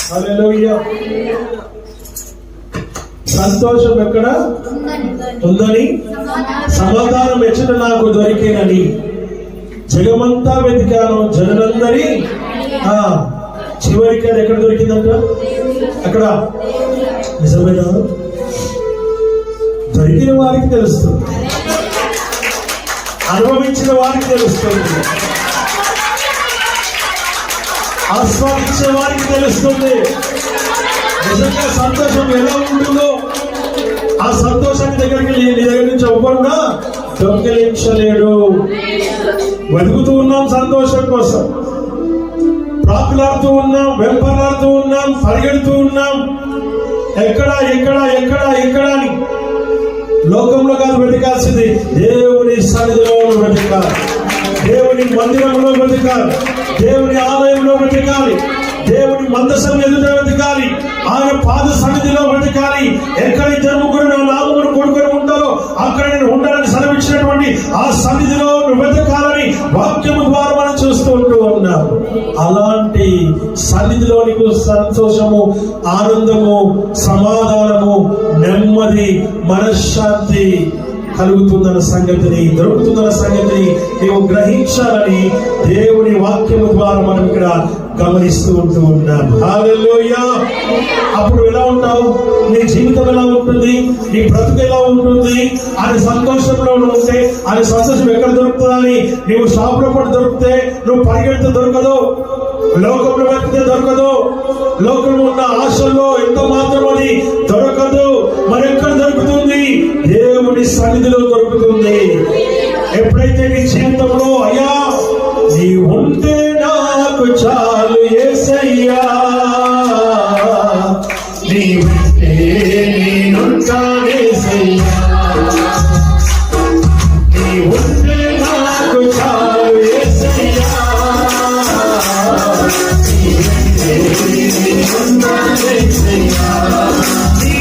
S1: హల్లెలూయా. సంతోషం ఎక్కడ ఉందని సమాధానం ఎచ్చట నాకు దొరికేనని జగమంతా వెతికాను జనులందరి చివరికి అది ఎక్కడ దొరికిందంట? అక్కడ. నిజమేనా? దొరికిన వారికి తెలుస్తుంది, అనుభవించిన వారికి తెలుస్తుంది, ఆస్వాదించే వారికి తెలుస్తుంది నిజంగా సంతోషం ఎలా ఉంటుందో. ఆ సంతోషాన్ని దగ్గరికి నీ దగ్గర నుంచి ఎవ్వరున్నా దొంగిలించలేడు. వెతుకుతూ ఉన్నాం సంతోషం కోసం, ప్రాకులాడుతూ ఉన్నాం, వెంపర్లాడుతూ ఉన్నాం, పరిగెడుతూ ఉన్నాం. ఎక్కడ ఎక్కడ ఎక్కడ ఎక్కడ అని లోకంలో కాదు వెతకాల్సింది, దేవుని సన్నిధిలో వెతకాలి, దేవుని మందిరంలో వెతకాలి, దేవుని ఆలయంలో వెతకాలి, దేవుని మందసం ఎదుట వెతకాలి, ఆయన పాద సన్నిధిలో వెతకాలి. ఎక్కడ ఇద్దరు ముగ్గురు నా నామమును కొడుకొని ఉంటారో అక్కడ నేను ఉండాలని సెలవిచ్చినటువంటి ఆ సన్నిధిలో నువ్వు వెతకాలని వాక్యము ద్వారా మనం చూస్తూ ఉంటూ ఉన్నాం. అలాంటి సన్నిధిలో నీకు సంతోషము, ఆనందము, సమాధానము, నెమ్మది, మనశ్శాంతి కలుగుతుందన్న సంగతిని, దొరుకుతుందన్న సంగతిని నీవు గ్రహించాలని దేవుని వాక్యము ద్వారా మనం ఇక్కడ గమనిస్తూ ఉంటూ ఉన్నాం. హల్లెలూయా. అప్పుడు ఎలా ఉంటావు? నీ జీవితం ఎలా ఉంటుంది? నీ బ్రతుకు ఎలా ఉంటుంది? అని సంతోషంలో ఉంటే, అని సంతోషం ఎక్కడ దొరుకుతుందని నీవు షాపులో పడి దొరికితే నువ్వు పరిగెడితే దొరకదు, లోకంలో వెతికితే దొరకదు, లోకంలో ఉన్న ఆశల్లో ఎంత మాత్రం అది దొరకదు. మరి ఎక్కడ దొరుకుతుంది? దేవుని సన్నిధిలో దొరుకుతుంది. ఎప్పుడైతే నీ జీవితంలో అయ్యా నీ ఉంటే నాకు చాలు యేసయ్యా, నీ ఉంటే నేనుంటాను యేసయ్యా, నీ ఉంటే నాకు చాలు యేసయ్యా, నీ ఉంటే నేనుంటాను యేసయ్యా, నీ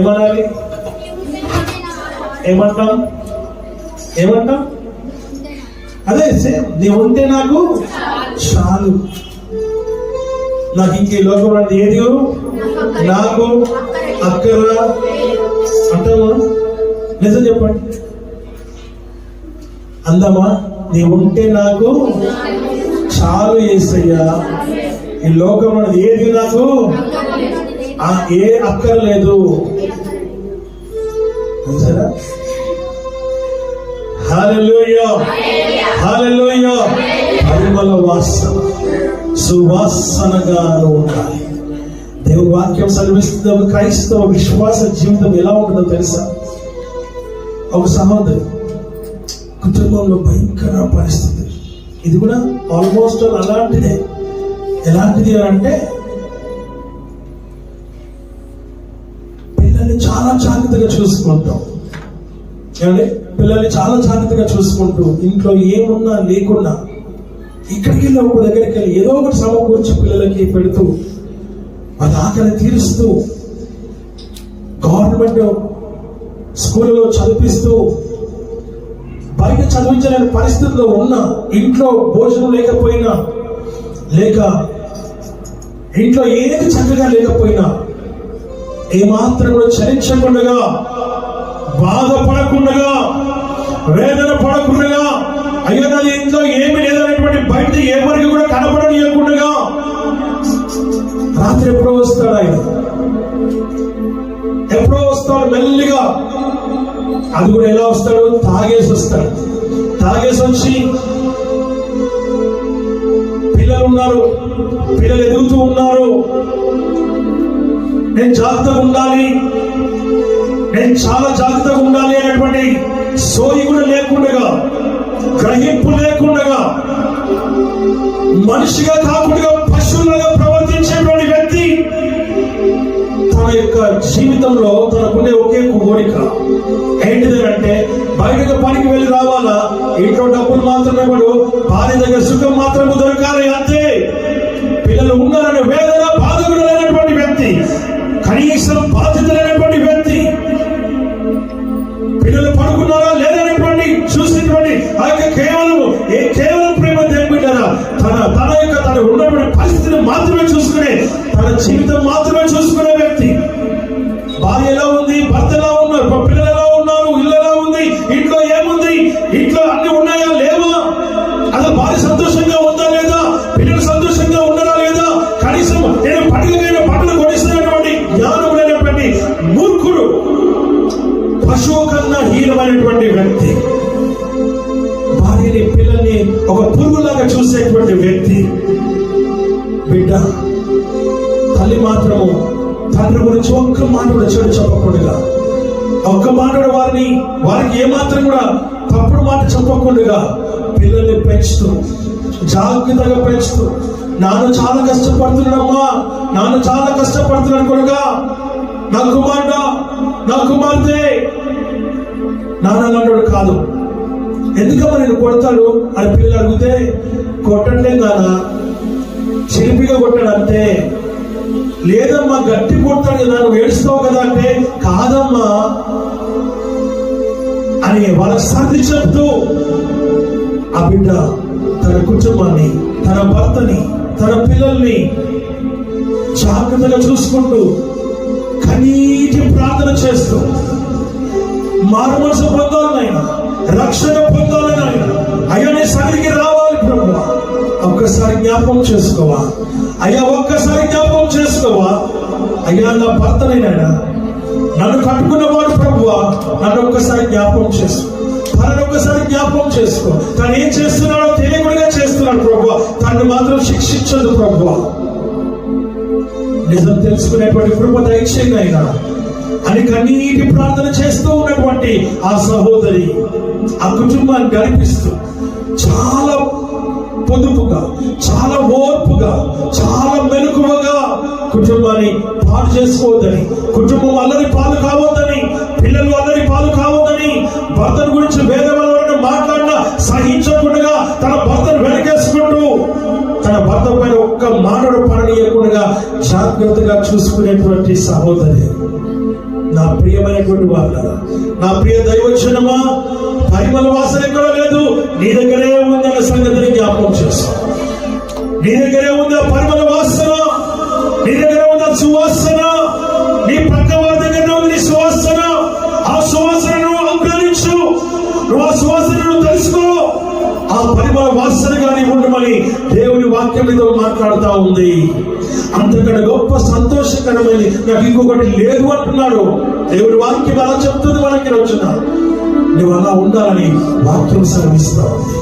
S1: ఏమనాలి? ఏమంటాం? అదే సేమ్, నీ ఉంటే నాకు చాలు, నాకు ఇంక ఈ లోకం అంటే ఏది నాకు అక్కర అంటామా? నిజం చెప్పండి, అందమా? నీ ఉంటే నాకు చాలు యేసయ్యా, ఈ లోకం అనేది ఏది నాకు ఏ అక్కర్లేదు. సరే, హల్లెలూయా, హల్లెలూయా. పరిమళ వాసన, సువాసనగా ఉండాలి. దేవుని వాక్యం సెలవిస్తుంది. ఒక క్రైస్తవ విశ్వాస జీవితం ఎలా ఉంటుందో తెలుసా? ఒక సహోదరు కుటుంబంలో భయంకర పరిస్థితి, ఇది కూడా ఆల్మోస్ట్ అలాంటిదే. ఎలాంటిది అంటే పిల్లల్ని చాలా జాగ్రత్తగా చూసుకుంటాం. ఏమండి, పిల్లల్ని చాలా జాగ్రత్తగా చూసుకుంటూ ఇంట్లో ఏమున్నా లేకున్నా ఇక్కడికి వెళ్ళి ఒక దగ్గరికి వెళ్ళి ఏదో ఒకటి సమకూర్చి పిల్లలకి పెడుతూ వాళ్ళ ఆకలి తీరుస్తూ గవర్నమెంట్ స్కూళ్ళలో చదివిస్తూ బయట చదివించలేని పరిస్థితుల్లో ఉన్న, ఇంట్లో భోజనం లేకపోయినా, లేక ఇంట్లో ఏది చక్కగా లేకపోయినా ఏమాత్రం కూడా చలించకుండా, బాధపడకుండా, వేదన పడకుండా, అయ్యో నాది ఇంట్లో ఏమి లేదనేటువంటి బయట ఎవరికి కూడా కనపడనీయకుండా రాత్రి ఎప్పుడో వస్తాడు ఆయన, ఎప్పుడో వస్తాడు మెల్లిగా. అది కూడా ఎలా వస్తాడు? తాగేసి వస్తాడు. తాగేసి వచ్చి పిల్లలు ఉన్నారు, పిల్లలు ఎదుగుతూ ఉన్నారు, నేను జాగ్రత్తగా ఉండాలి, నేను చాలా జాగ్రత్తగా ఉండాలి అనేటువంటి సోయి కూడా లేకుండా, గ్రహింపు లేకుండా, మనిషిగా కాకుండా పశువులుగా ప్రవర్తించేటువంటి వ్యక్తి తన యొక్క జీవితంలో తనకుండే ఒకే కోరిక ఏంటిదంటే బయటకు పనికి వెళ్ళి రావాలా, ఇంట్లో డబ్బులు మాత్రమే పడు, భార్య దగ్గర సుఖం మాత్రమే దొరకాలి, అంతే. పిల్లలు ఉన్నారనే వేదన, బాధ కూడా లేనటువంటి వ్యక్తి, కనీసం బాధ్యత లేనటువంటి వ్యక్తి, పిల్లలు పడుకున్నారా లేదనేటువంటి చూసినటువంటి ఆ యొక్క కేవలం ప్రేమ దేవుడారా తన ఉన్నటువంటి పరిస్థితిని మాత్రమే చూసుకునే, తన జీవితం మాత్రమే చూసుకునే వ్యక్తి. భార్య ఎలా ఉంది, భర్త ఎలా ఉన్నారు, పిల్లలు ఎలా ఉన్నారు, ఇల్లు ఎలా ఉంది, ఇంట్లో ఏముంది, ఇంట్లో అన్ని ఉన్నాయా లేవా, అసలు భార్య సంతోషంగా ఉందా లేదా, పిల్లలు సంతోషంగా ఉన్నారా లేదా, కనీసం నేను పండుగైన పంటలు కొనిస్తున్నటువంటి జ్ఞానం లేనటువంటి మూర్ఖుడు, పశువు కన్నా హీనమైనటువంటి వ్యక్తి, భార్యని పిల్లల్ని ఒక పురుగులాగా చూసేటువంటి వ్యక్తి. బిడ్డ, తల్లి మాత్రము తండ్రి గురించి ఒక్క మాట కూడా చెడు చెప్పకుండా, ఒక్క మాట వారికి ఏమాత్రం కూడా తప్పుడు మాట చెప్పకుండా పిల్లల్ని పెంచుతూ, జాగ్రత్తగా పెంచుతూ, నాన్న చాలా కష్టపడుతున్నాడమ్మా, నాన్న చాలా కష్టపడుతున్నాడు కొడుగా, నా కుమారుడా, నా కుమార్తె, నాన్న అన్నాడు కాదు, ఎందుకమ్మా నేను కొడతాడు అని పిల్లలు అడిగితే, కొట్టట్లేదు నాన్న, చిలిపిగా కొట్టాడు అంతే. లేదమ్మా గట్టి కొడతాడు కదా, నువ్వు ఏడుస్తావు కదా అంటే, కాదమ్మా అని వాళ్ళకి సర్ది చెప్తూ ఆ బిడ్డ తన కుటుంబాన్ని, తన భర్తని, తన పిల్లల్ని జాగ్రత్తగా చూసుకుంటూ కనీటి ప్రార్థన చేస్తూ మారుమనసు పొందాలనైనా, రక్షణ పొందాలనైనా, అయ్యా నీ సన్నిధికి రావాలి ప్రభువా, ఒక్కసారి జ్ఞాపకం చేసుకోవా, అయ్యా ఒక్కసారి జ్ఞాపకం చేసుకోవా, అయ్యా నా భర్తనైనా, నన్ను కట్టుకున్నవాడు ప్రభువా, నన్ను ఒక్కసారి జ్ఞాపకం చేసుకో, తనను ఒక్కసారి జ్ఞాపకం చేసుకో, తను ఏం చేస్తున్నాడో తెలియకుండా చేస్తున్నాడు ప్రభువా, తను మాత్రం శిక్షించదు ప్రభువా, నిజం తెలుసుకునేటువంటి కృప దయచేయండి అయినా అని కన్నీటి ప్రార్థన చేస్తూ ఉన్నటువంటి ఆ సహోదరి ఆ కుటుంబాన్ని గడిపిస్తూ చాలా పొదుపుగా, చాలా ఓర్పుగా, చాలా మెలకువగా కుటుంబాన్ని పాడు చేసుకోవద్దని, కుటుంబం అల్లరి పాలు కావద్దని, పిల్లలు అల్లరి పాలు కావద్దని, భర్తను గురించి వేదవలను మాట్లాడినా సహించకుండా తన భర్తను వెనకేసుకుంటూ తన భర్త పైన ఒక్క మానవుడు పడనీయకుండా జాగ్రత్తగా చూసుకునేటువంటి సహోదరి. నా
S2: ప్రియమైనటువంటి వాళ్ళ, నా ప్రియ దైవజనమా, పరిమళ వాసన ఎక్కడ లేదు, నీ దగ్గరే ఉందన్న సంగతిని జ్ఞాపకం చేస్తాం. నీ దగ్గరే ఉంది ఆ పరిమళ వాసన, నీ దగ్గర ఉన్న సువాసన, నీ పక్క వారి దగ్గర ఉంది నీ సువాసన. ఆ సువాసనను అనుగ్రహించు, నువ్వు ఆ సువాసనను తెలుసుకో. ఆ పరిమళ వాసనగా నీ ఉండమని దేవుని వాక్యం మీద మాట్లాడుతూ ఉంది. అంతకంటే గొప్ప సంతోషకరమైన నాకు ఇంకొకటి లేదు అంటున్నాడు దేవుని వాక్యం. అలా చెప్తుంది మనకి రోజున. నువ్వు అలా ఉండాలని వాక్యం శ్రమిస్తా ఉంది.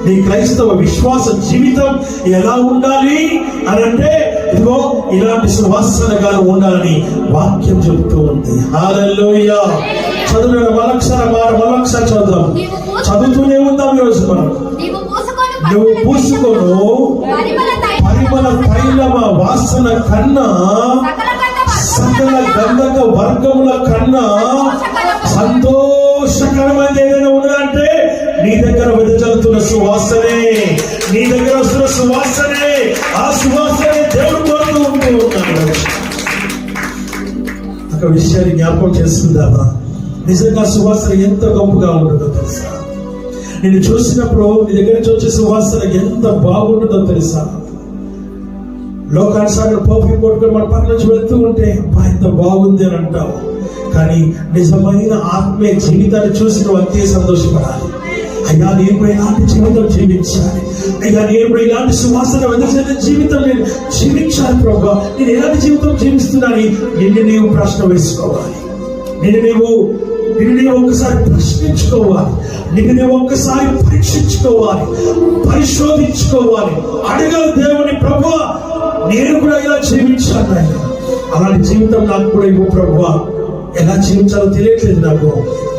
S2: నీ క్రైస్తవ విశ్వాస జీవితం ఎలా ఉండాలి అని అంటే, ఇదిగో ఇలాంటి సువాసనగా ఉండాలని వాక్యం చెబుతూ ఉంది. హల్లెలూయా. చదువు మరొకసారి చదువుదాం. చదువుతూనే ఉందాం ఈరోజు మనం. నువ్వు పూసుకోను పరిమళ తైలమ వాసన కన్నా, సకల గంధక వర్గముల కన్నా సంతోషకరమైనది ఏదైనా ఉన్నదంటే నీ దగ్గర వెదజల్లుతున్న సువాసనే, నీ దగ్గర వస్తున్న సువాసనే. ఆ సువాసనే దేవుడు కోరుతూ ఉంటూ ఉన్నాడు. ఒక విషయాన్ని జ్ఞాపకం చేసుకుందామా? నిజంగా సువాసన ఎంత గొప్పగా ఉంటుందో తెలుసా? నేను చూసినప్పుడు నీ దగ్గర నుంచి వచ్చే సువాసన ఎంత బాగుంటుందో తెలుసా? లోకానుసారం పర్ఫ్యూమ్ కొట్టుకొని మన పక్క నుంచి వెళ్తూ ఉంటే అబ్బా ఎంత బాగుంది అని అంటావు. కానీ నిజమైన ఆత్మీయ జీవితాన్ని చూసి నువ్వు అంతే సంతోషపడాలి. అయ్యా నేను ఇప్పుడు ఇలాంటి జీవితం జీవించాలి, అయ్యా నేను ఇప్పుడు ఇలాంటి సువాసన వెదజల్లే జీవితం నేను జీవించాలి ప్రభువా, నేను ఎలాంటి జీవితం జీవిస్తున్నాను నిన్ను నీవు ప్రశ్న వేసుకోవాలి. నిన్ను నీవు ఒక్కసారి ప్రశ్నించుకోవాలి. నిన్ను నీవు ఒక్కసారి పరీక్షించుకోవాలి, పరిశోధించుకోవాలి. అడగాలి దేవుని, ప్రభువా నేను కూడా ఇలా జీవించాను ఆయన, అలాంటి జీవితం నాకు కూడా ఇవ్వు ప్రభువా. ఎలా జీవించాలో తెలియట్లేదు నాకు,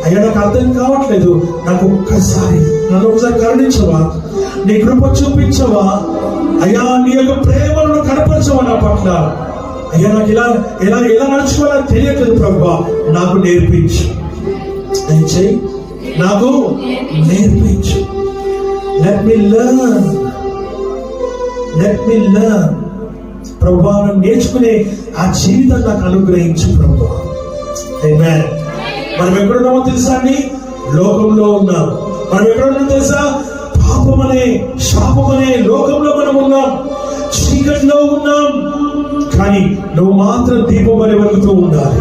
S2: అయ్యా నాకు అర్థం కావట్లేదు, నాకు నన్ను ఒకసారి కరుణించవా, నీ కృప చూపించవా, అయ్యా నీ యొక్క ప్రేమను కనపరచవా నా పట్ల. అయ్యా నాకు ఎలా ఎలా ఎలా నడుచుకోవాలని తెలియట్లేదు ప్రభువా, నాకు నేర్పించు. దయచేయి నాకు నేర్పించు. లెట్ మీ లెర్న్ ప్రభువా. నేర్చుకునే ఆ జీవితం నాకు అనుగ్రహించు ప్రభువా. ఆమేన్. మనం ఎక్కడున్నామో తెలుసా అండి? లోకంలో ఉన్నాం. మనం ఎక్కడున్నామో తెలుసా? పాపమనే శాపమనే లోకంలో మనం ఉన్నాం, చీకటిలో ఉన్నాం. కానీ నువ్వు మాత్రం దీపం వలె వెలుగుతూ ఉండాలి.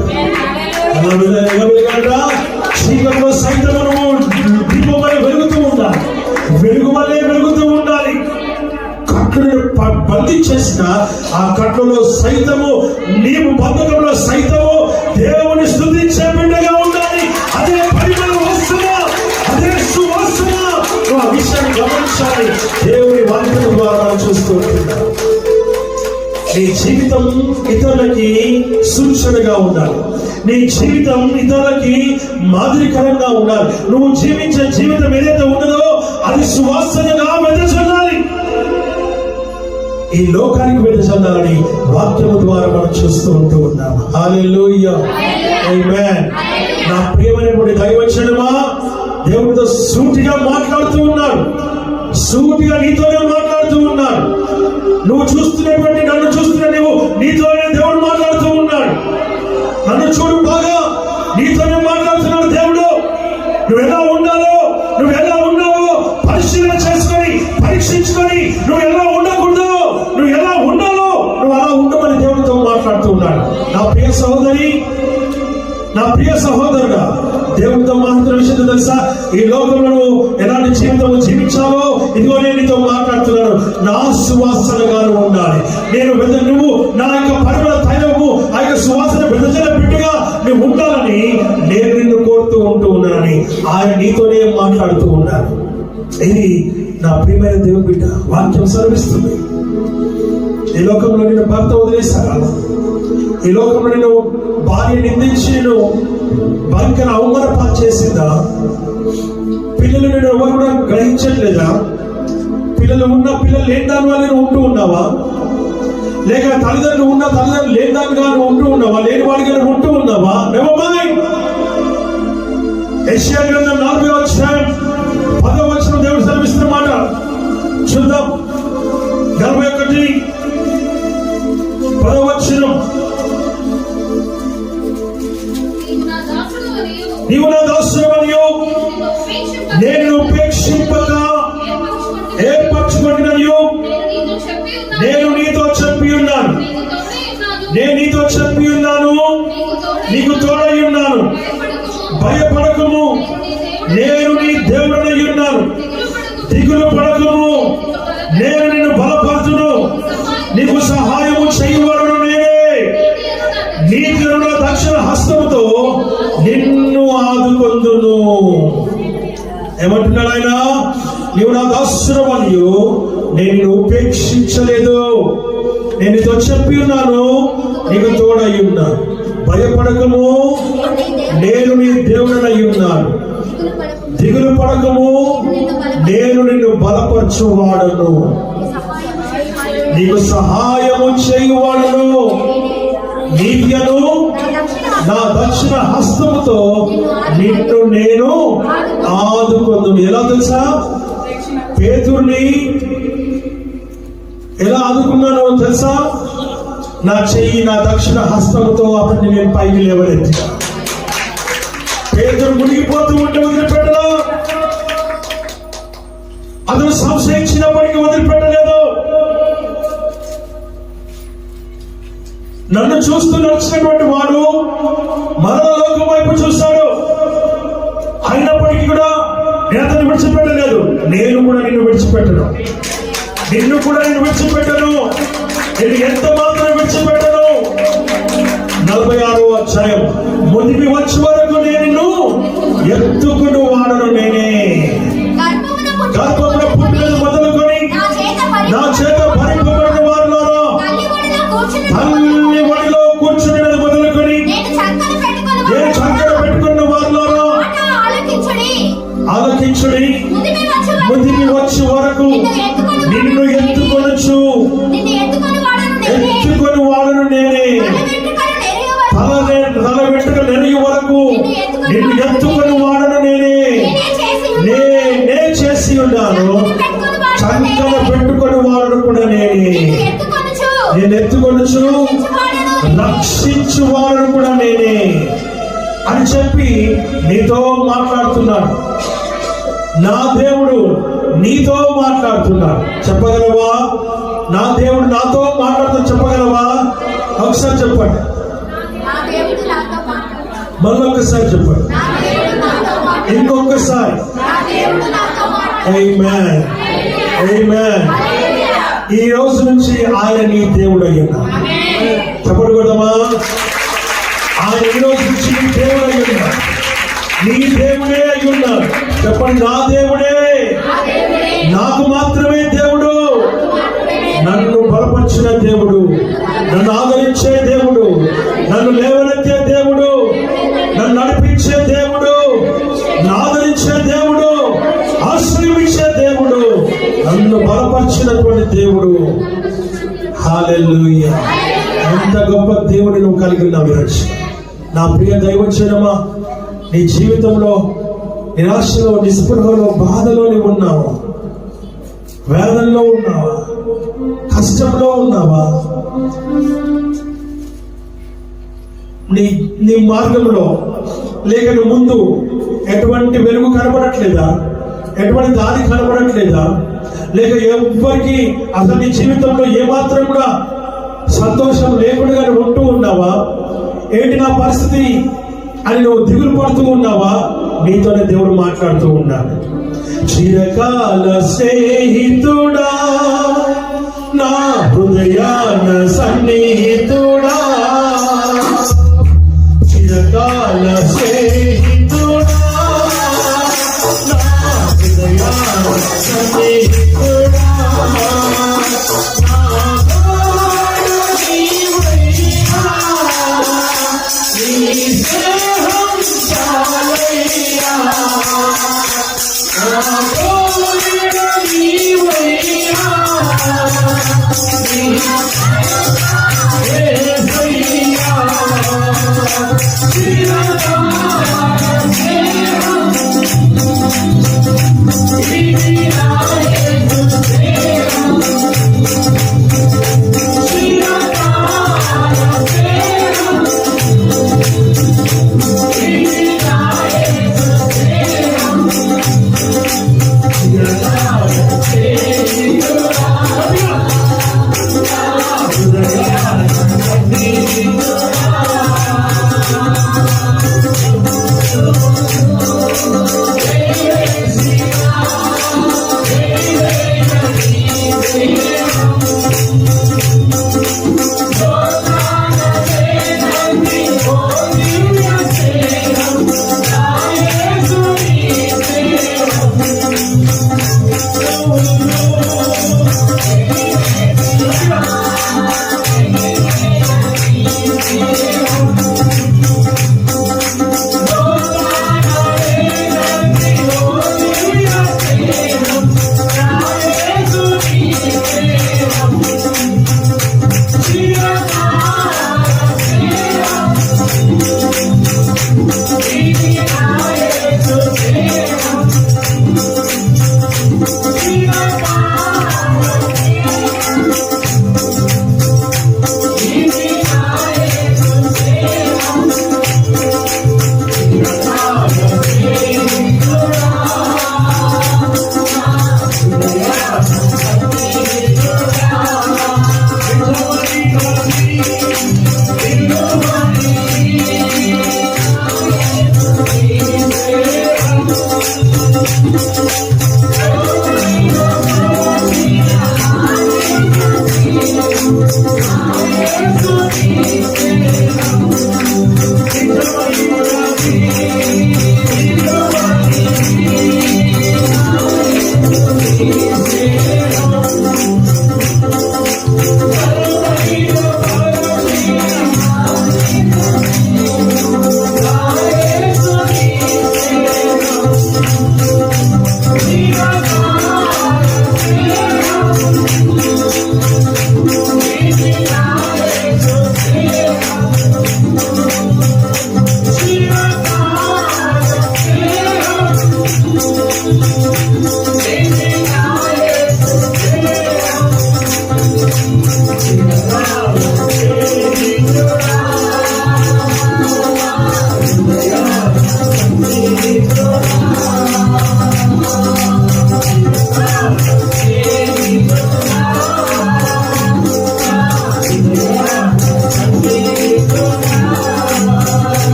S2: చీకటిలో సైతం నువ్వు దీపం వలె వెలుగుతూ ఉండాలి, వెలుగు వలె వెలుగుతూ ఉండాలి. కట్టును బంధించేసిన ఆ కట్టులో సైతము, నీవు బంధకంలో సైతము దేవుని స్తుతించే బిడ్డగా ఉండాలి. అదే పరిమళ వాసన, అదే సువాసన. నువ్వు ఆ విషయాన్ని గమనించాలి. దేవుని వాక్యం ద్వారా చూస్తూ ఉంటున్నావు. నీ జీవితం ఇతరులకి సూచనగా ఉండాలి. నీ జీవితం ఇతరులకి మాదిరికరంగా ఉండాలి. నువ్వు జీవించే జీవితం ఏదైతే ఉన్నదో అది సువాసనగా వెదజల్లాలి, ఈ లోకానికి వెదజల్లాలని వాక్యము ద్వారా మనం చూస్తూ ఉంటూ ఉన్నాము. హల్లెలూయా. ఆమేన్. నా ప్రియమైనటువంటి దైవజనమా, దేవుడితో సూటిగా మాట్లాడుతూ ఉన్నాడు, సూటిగా నీతోనే మాట్లాడుతూ ఉన్నాడు. నువ్వు చూస్తున్నటువంటి నన్ను చూస్తున్న నువ్వు నీతోనే దేవుడు మాట్లాడుతూ ఉన్నాడు. నన్ను చూడు బాగా, నీతోనే మాట్లాడుతున్నాడు దేవుడు. నువ్వు ఎలా ఉండాలో, నువ్వు ఎలా ఉన్నావో పరిశీలన చేసుకొని పరీక్షించుకొని, నువ్వు ఎలా ఉండకూడదు, నువ్వు ఎలా ఉండాలో నువ్వు అలా ఉండమని దేవుడితో మాట్లాడుతూ ఉన్నాడు. నా ప్రియ సహోదరి, నా ప్రియ సహోదరుడా, దేవుడితో మాట్లాడుతున్న విషయం తెలుసా? ఈ లోకంలో నువ్వు ఎలాంటి జీవితం జీవించాలో ఇదిగో నేను నీతో మాట్లాడుతున్నాను. నా సువాసనగా ఉండాలి. నువ్వు నా యొక్క పరిమళ తైలము, ఆ యొక్క సువాసన వెదజల్లే బిడ్డగా నువ్వు ఉండాలని నేను నిన్ను కోరుతూ ఉంటూ ఉన్నానని ఆయన నీతోనే మాట్లాడుతూ ఉన్నాను. ఇది నా ప్రియమైన దేవుని బిడ్డ వాక్యం సెలవిస్తుంది. ఈ లోకంలో నిన్ను భర్త వదిలేశారా? ఈ లోకంలో నేను భార్య నిందించి నేను భయంకర అవమానపాలు చేసిందా? పిల్లలు నేను ఎవరు కూడా గ్రహించట్లేదా? పిల్లలు లేని దాని వల్ల నువ్వు ఉంటూ ఉన్నావా? లేక తల్లిదండ్రులు తల్లిదండ్రులు లేని దానిగా నువ్వు ఉంటూ ఉన్నావా? లేని వాడిగా నువ్వు ఉంటూ ఉన్నావా? యెషయా గ్రంథం 40వ అధ్యాయం 10వ వచనం దేవుడు సెలవిస్తున్న మాట చూద్దాం. 41 10వ వచనం. రక్షింపక ఏర్పరచుకొనినయు నేను నీతో చెప్పి ఉన్నాను. నేను నీతో చెప్పి ఉన్నాను, నీకు తోడై ఉన్నాను. భయపడకము, నేను నీ దేవుడనై ఉన్నాను. దిగులు పడకము, నేను నిన్ను బలపరచును. నీకు సహాయము చేయవలను నేనే. నీ కరుణ దక్షిణ హస్తముతో నిన్ను ఆదుకొందును. ఏమంటున్నాడు ఆయన? నీవు నా దాసుడవనియు నేను నిన్ను ఉపేక్షించలేదు. నేను నీతో చెప్పి ఉన్నాను, నీకు తోడై ఉన్నాను. భయపడకము, నేను నీ దేవుడనై ఉన్నాను. దిగులు పడకము, నేను నిన్ను బలపరచువాడను. నీకు సహాయము చేయువాడను. నీతియను నా దక్షిణ హస్తముతో నిన్ను నేను ఆదుకొందును. ఎలా తెలుసా? పేతురుని ఎలా ఆదుకున్నానో తెలుసా? నా చెయ్యి, నా దక్షిణ హస్తముతో అతన్ని నేను పైకి లేవనెత్తి. పేతురు మునిగిపోతూ ఉంటే వదిలిపెట్టలా. అతను సంశయించినప్పటికీ వదిలిపెట్టలేదు. నన్ను చూస్తూ నడిచినటువంటి వాడు మరణ లోకం వైపు చూస్తాడు. అయినప్పటికీ కూడా నేను అతన్ని విడిచిపెట్టలేదు. నేను కూడా నిన్ను విడిచిపెట్టను. నిన్ను కూడా నేను విడిచిపెట్టను. నేను ఎంత మాత్రం విడిచిపెట్టను. 46వ అధ్యాయం మునిపి వచ్చే వరకు నేను నిన్ను ఎత్తుకుని వాడను నేనే. గర్భమున పుట్టినది మొదలుకొని నా చేత భరింపబడిన వారిలో తల్లి ఒడిలో కూర్చున్నది మొదలుకొని నేను చంకన పెట్టుకున్న వారిలో ఆలకించుడి. ముదిమి వచ్చే వరకు నిన్ను ఎత్తుకొనొచ్చు. ఎత్తుకొని వాడను నేనే. తల వెంట్రుక నెరిగే వరకు నిన్ను ఎత్తుకొని వాడను నేనే. నేనే చేసి ఉన్నాను. చంకన పెట్టుకొని వాడను కూడా నేనే. నేను ఎత్తుకొనొచ్చు, రక్షించు వాడను కూడా నేనే అని చెప్పి నీతో మాట్లాడుతున్నాడు. నా దేవుడు నీతో మాట్లాడుతున్నాడు. చెప్పగలవా? నా దేవుడు నాతో మాట్లాడుతూ చెప్పగలవా? ఒకసారి చెప్పండి. మళ్ళొక్కసారి చెప్పండి. ఇంకొకసారి. ఆమేన్, ఆమేన్. ఈ రోజు నుంచి ఆయన నీ దేవుడు అయ్యున్నా. చెప్పకూడదమ్మా? ఆయన ఈ రోజు నుంచి నీ దేవుడు అయ్యున్నా. నీ దేవుడే అయ్యున్నాడు. చెప్పండి, నా దేవుడే. నాకు మాత్రమే దేవుడు. నన్ను బలపరిచిన దేవుడు, నన్ను ఆదరించే దేవుడు, నన్ను లేవనెత్తే దేవుడు, నన్ను నడిపించే దేవుడు, నన్ను ఆదరించే దేవుడు, ఆశ్రయించే దేవుడు, నన్ను బలపరిచినటువంటి దేవుడు. హల్లెలూయా! ఎంత గొప్ప దేవుని నువ్వు కలిగి ఉన్నావు ఈరోజు. నా ప్రియ దైవజనమా, నీ జీవితంలో నిరాశలో, నిస్పృహలో, బాధలో నీవు ఉన్నావా? వేదనలో ఉన్నావా? కష్టంలో ఉన్నావా? నీ మార్గంలో లేక ముందు ఎటువంటి వెలుగు కనబడట్లేదా? ఎటువంటి దారి కనబడట్లేదా? లేక ఎవ్వరికి అసలు నీ జీవితంలో ఏమాత్రం కూడా సంతోషం లేకుండా ఉంటూ ఉన్నావా? ఏంటి నా పరిస్థితి అని నువ్వు దిగులు పడుతూ ఉన్నావా? నీతోనే దేవుడు మాట్లాడుతూ ఉన్నాడు. చిరకాల స్నేహితుడా, నా హృదయాన సన్నిహితుడా, చిరకాల స్నేహితుడా, నా హృదయాన సన్నిహితుడా, నీవయ్యా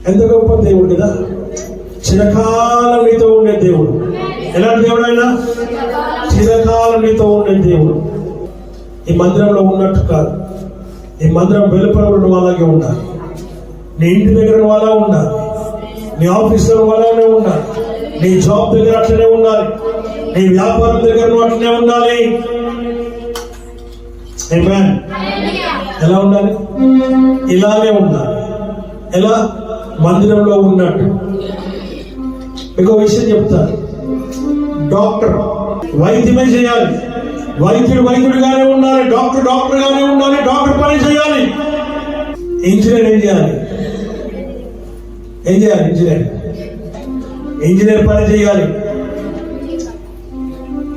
S2: ఎంత గొప్ప దేవుడు కదా. చిరకాలం నీతో ఉండే దేవుడు. ఎలాంటి దేవుడు ఆయన? చిరకాలం నీతో ఉండే దేవుడు. ఈ మందిరంలో ఉన్నట్టు కాదు, ఈ మందిరం వెలుపల ఉన్న వాళ్ళకే ఉండాలి. నీ ఇంటి దగ్గర వాళ్ళ ఉండాలి, నీ ఆఫీసులో వాళ్ళనే ఉండాలి, నీ జాబ్ దగ్గర అట్లనే ఉండాలి, నీ వ్యాపారం దగ్గర అట్లనే ఉండాలి. ఆమేన్. ఎలా ఉండాలి? ఇలానే ఉండాలి. ఎలా? మందిరంలో ఉన్నట్టు. ఇంకో విషయం చెప్తాను. డాక్టర్ వైద్యమే చేయాలి, వైద్యుడు వైద్యుడిగానే ఉండాలి, డాక్టర్ డాక్టర్ గానే ఉండాలి, డాక్టర్ పని చేయాలి. ఇంజనీర్ ఏం చేయాలి? ఏం చేయాలి? ఇంజనీర్ పని చేయాలి,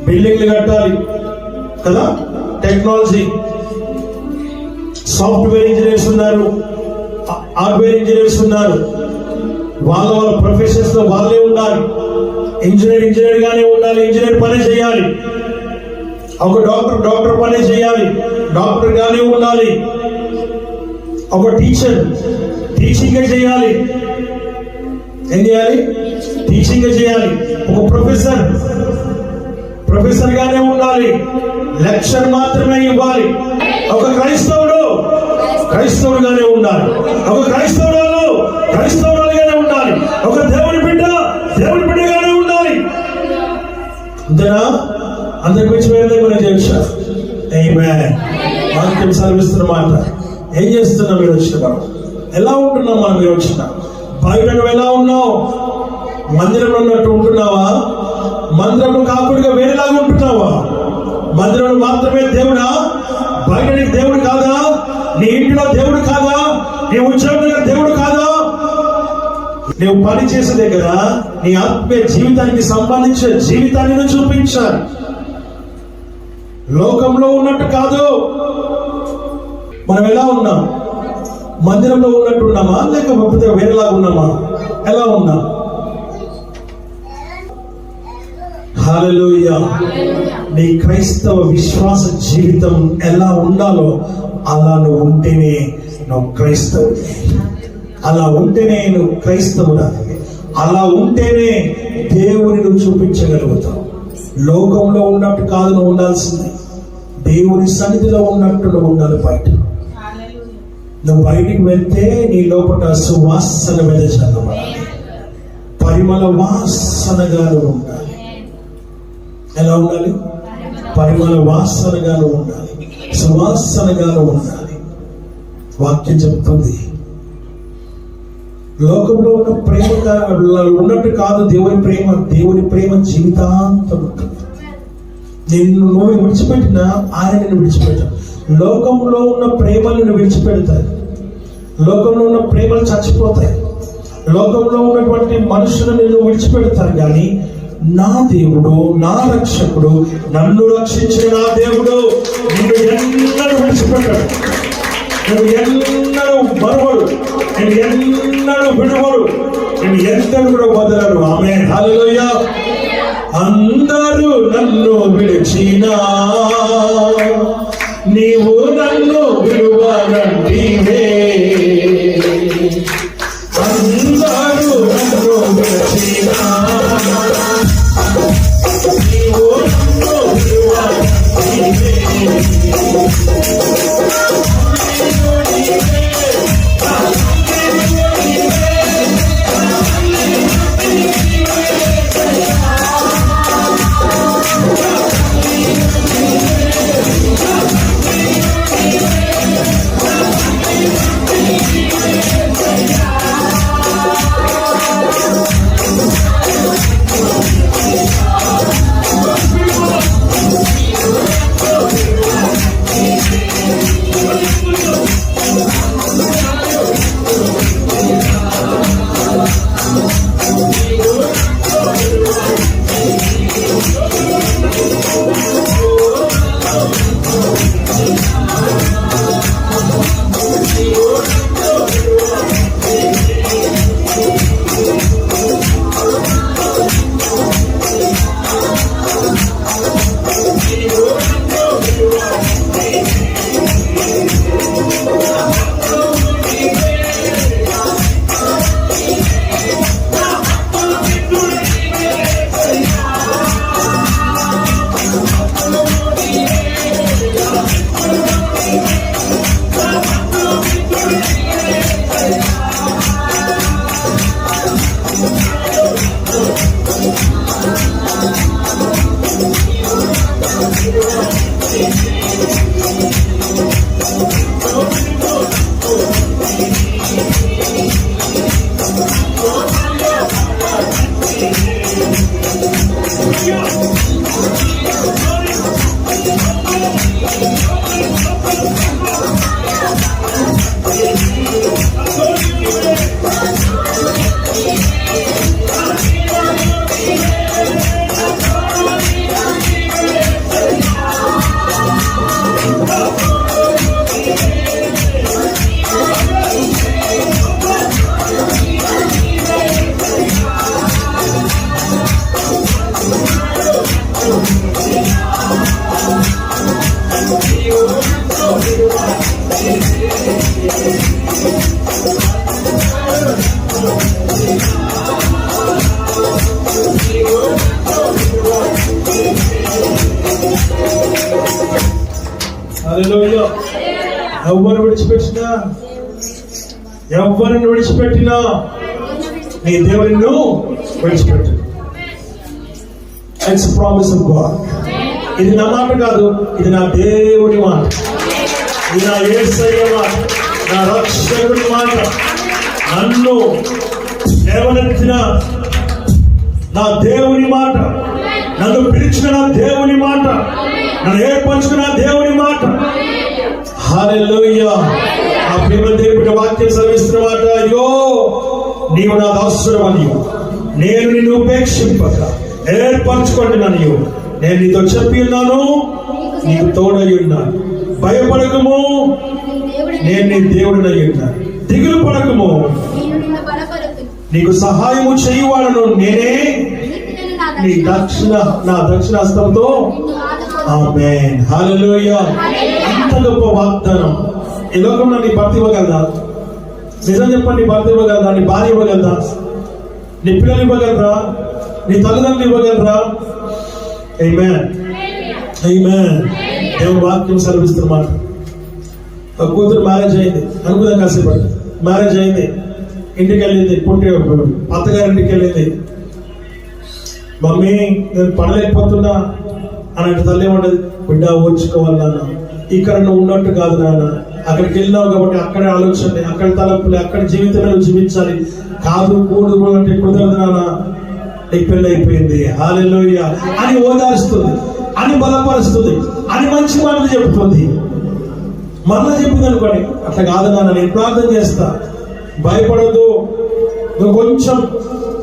S2: బిల్డింగ్లు కట్టాలి కదా. టెక్నాలజీ, సాఫ్ట్వేర్ ఇంజనీర్స్ ఉన్నారు, హార్డ్వేర్ ఇంజనీర్స్ ఉన్నారు. వాళ్ళ ప్రొఫెషన్స్ లో వాళ్ళే ఉండాలి. ఇంజనీర్ గానే ఉండాలి, ఇంజనీర్ పని చేయాలి. ఒక డాక్టర్ పని చేయాలి, డాక్టర్ గానే ఉండాలి. ఒక టీచర్ టీచింగ్ చేయాలి. ఏం చేయాలి? టీచింగ్ చేయాలి. ఒక ప్రొఫెసర్ గానే ఉండాలి, లెక్చర్ మాత్రమే ఇవ్వాలి. ఒక క్రైస్తవుడుగానే ఉండాలి. ఒక క్రైస్తవుడుగానే ఉండాలి. ఒక దేవుని బిడ్డగానే ఉండాలి. అంతేనా? అందరికి మించి వేరే మనం చేయొచ్చా? ఆమేన్. వాక్యం సెలవిస్తున్న మాట. ఏం చేస్తున్నాం మీరు వచ్చిన మనం? ఎలా ఉంటున్నాం మనం మీరు వచ్చిన? బయట నువ్వు ఎలా ఉన్నావు? మందిరంలో ఉన్నట్టు ఉంటున్నావా? మందిరంలో కాకుండా వేరేలాగా ఉంటున్నావా? మందిరంలో మాత్రమే దేవుడా? బయట నీకు దేవుడు కాదా? నీ ఇంటిలో దేవుడు కాదా? నీ ఉద్యోగంలో దేవుడు కాదా? నువ్వు పని చేసే దగ్గర నీ ఆత్మీయ జీవితానికి సంబంధించిన జీవితాన్ని నువ్వు చూపించాలి. లోకంలో ఉన్నట్టు కాదు. మనం ఎలా ఉన్నాం? మందిరంలో ఉన్నట్టు ఉన్నామా, లేకపోతే వేరేలాగా ఉన్నామా? ఎలా ఉన్నాం? హల్లెలూయా. నీ క్రైస్తవ విశ్వాస జీవితం ఎలా ఉండాలో అలా నువ్వు ఉంటేనే నువ్వు క్రైస్తవుడు. అలా ఉంటేనే నువ్వు క్రైస్తవుడా. అలా ఉంటేనే దేవుని నువ్వు చూపించగలుగుతావు. లోకంలో ఉన్నట్టు కాదు నువ్వు ఉండాల్సింది, దేవుని సన్నిధిలో ఉన్నట్టు నువ్వు ఉండాలి. బయట నువ్వు బయటికి వెళ్తే నీ లోపల సువాసన వెదజల్లాలి, పరిమళ వాసనగా నువ్వు ఉండాలి. ఎలా ఉండాలి? పరిమళ వాసనగా నువ్వు ఉండాలి, సువాసనగా నువ్వు ఉండాలి. వాక్యం చెప్తుంది లోకంలో ఉన్న ప్రేమ ఉన్నట్టు కాదు దేవుని ప్రేమ జీవితాంతం ఉంటుంది. నువ్వు విడిచిపెట్టినా ఆయన నిన్ను విడిచిపెట్టాడు. లోకంలో ఉన్న ప్రేమలు నిన్ను విడిచిపెడతాయి, లోకంలో ఉన్న ప్రేమలు చచ్చిపోతాయి, లోకంలో ఉన్నటువంటి మనుషులు నిన్ను విడిచిపెడతారు. కానీ నా దేవుడు, నా రక్షకుడు, నన్ను రక్షించిన నా దేవుడు నిన్ను ఎన్నడూ విడిచిపెట్టాడు, నువ్వు ఎన్నడూ మరువడు, నేను ఎన్నడూ విడువడు, నేను ఎన్నడూ కూడా వదలడు. ఆమేన్. హల్లెలూయా. అందరూ నన్ను విడిచినా నీవు నన్ను విడువనంటివే. అందరూ నన్ను విడిచినా నీవు నన్ను విడువనంటివే. హల్లెలూయా. ఎవరిని విడిచిపెట్టినా నీ దేవుని విడిచిపెట్టు. It's promise of God. ఇది నా మాట కాదు, ఇది నా దేవుని మాట, ఇది నా యేసయ్య మాట, నా రక్షకుడి మాట. నన్ను లేవనెత్తిన నా దేవుని మాట, నన్ను పిలిచిన నా దేవుని మాట, నన్ను ఏర్పరచుకున్న దేవుని మాట. హల్లెలూయా. ఆ ప్రేమ దేవుడి వాక్యం సెలవిస్తున్న మాట, అయ్యో నీవు నా దాసుడు అని నేను నిన్ను ఉపేక్షింపక ఏర్పరచుకోండి నన్ను నేను నీతో చెప్పి ఉన్నాను, నీకు తోడై ఉన్నాను. భయపడకము, నేను నీ దేవుడినై ఉన్నాను. దిగులు పడకము, నీకు సహాయము చేయువాడను నేనే, నా దక్షిణ హస్తంతో. ఆమేన్. హల్లెలూయా. ఇంత గొప్ప వాగ్దానం ఈ లోకంలో నీ భర్త ఇవ్వగలదా? నిజం చెప్పండి, నీ భర్త ఇవ్వగలదా? నీ భార్య ఇవ్వగలదా? నీ పిల్లలు ఇవ్వగలరా? నీ తల్లిదండ్రులు ఇవ్వగలరా? ఆమేన్. ఆమేన్. దేవుని వాక్యం సెలవిస్తున్నమాట. ఒక కూతురు మ్యారేజ్ అయింది, అనుకుందాం కాసేపటి. మ్యారేజ్ అయింది, ఇంటికి వెళ్ళింది, అత్తగారి ఇంటికి వెళ్ళింది. మమ్మీ నేను పడలేకపోతున్నా అని అంటే తల్లి ఏమంటది, బిడ్డ ఓర్చుకోవాలి నాన్న, ఇక్కడ నువ్వు ఉన్నట్టు కాదు నాన్న, అక్కడికి వెళ్ళినావు కాబట్టి అక్కడే ఆలోచన, అక్కడ తలపులే, అక్కడ జీవితమే జీవించాలి, కాదు కూడు అంటే కుదరదు నాన్న, నీకు పెళ్ళి అయిపోయింది, హల్లెలూయా అని ఓదారుస్తుంది, అని బలపరుస్తుంది, అని మంచి మాటలు చెబుతుంది. మరలా చెప్పింది అనుకోండి, అట్లా కాదు నాన్న, నేను ప్రార్థన చేస్తా, భయపడద్దు, నువ్వు కొంచెం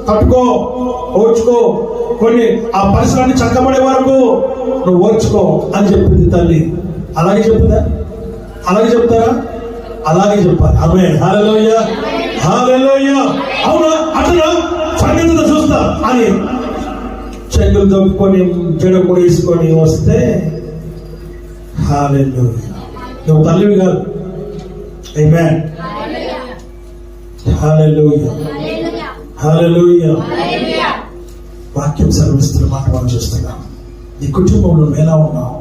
S2: తట్టుకో, ఓర్చుకో, కొన్ని ఆ పరిసరాన్ని చక్కబడే వరకు నువ్వు ఓర్చుకో అని చెప్పింది తల్లి. అలాగే చెప్తుందా? అలాగే చెప్తారా? అలాగే చెప్పాలి. ఆమేన్. హల్లెలూయా. హల్లెలూయా. అవునా? అట్లా సంగీతంతో చూస్తా అని చెంగులు దొక్కుని జడ వేసుకొని వస్తే హల్లెలూయా. నువ్వు తల్లివి కాదు. ఆమేన్. హల్లెలూయా. హల్లెలూయా. వాక్యం సెలవిస్తున్న మాట మనం చూస్తున్నాం. నీ కుటుంబంలో నువ్వు ఎలా ఉన్నావు?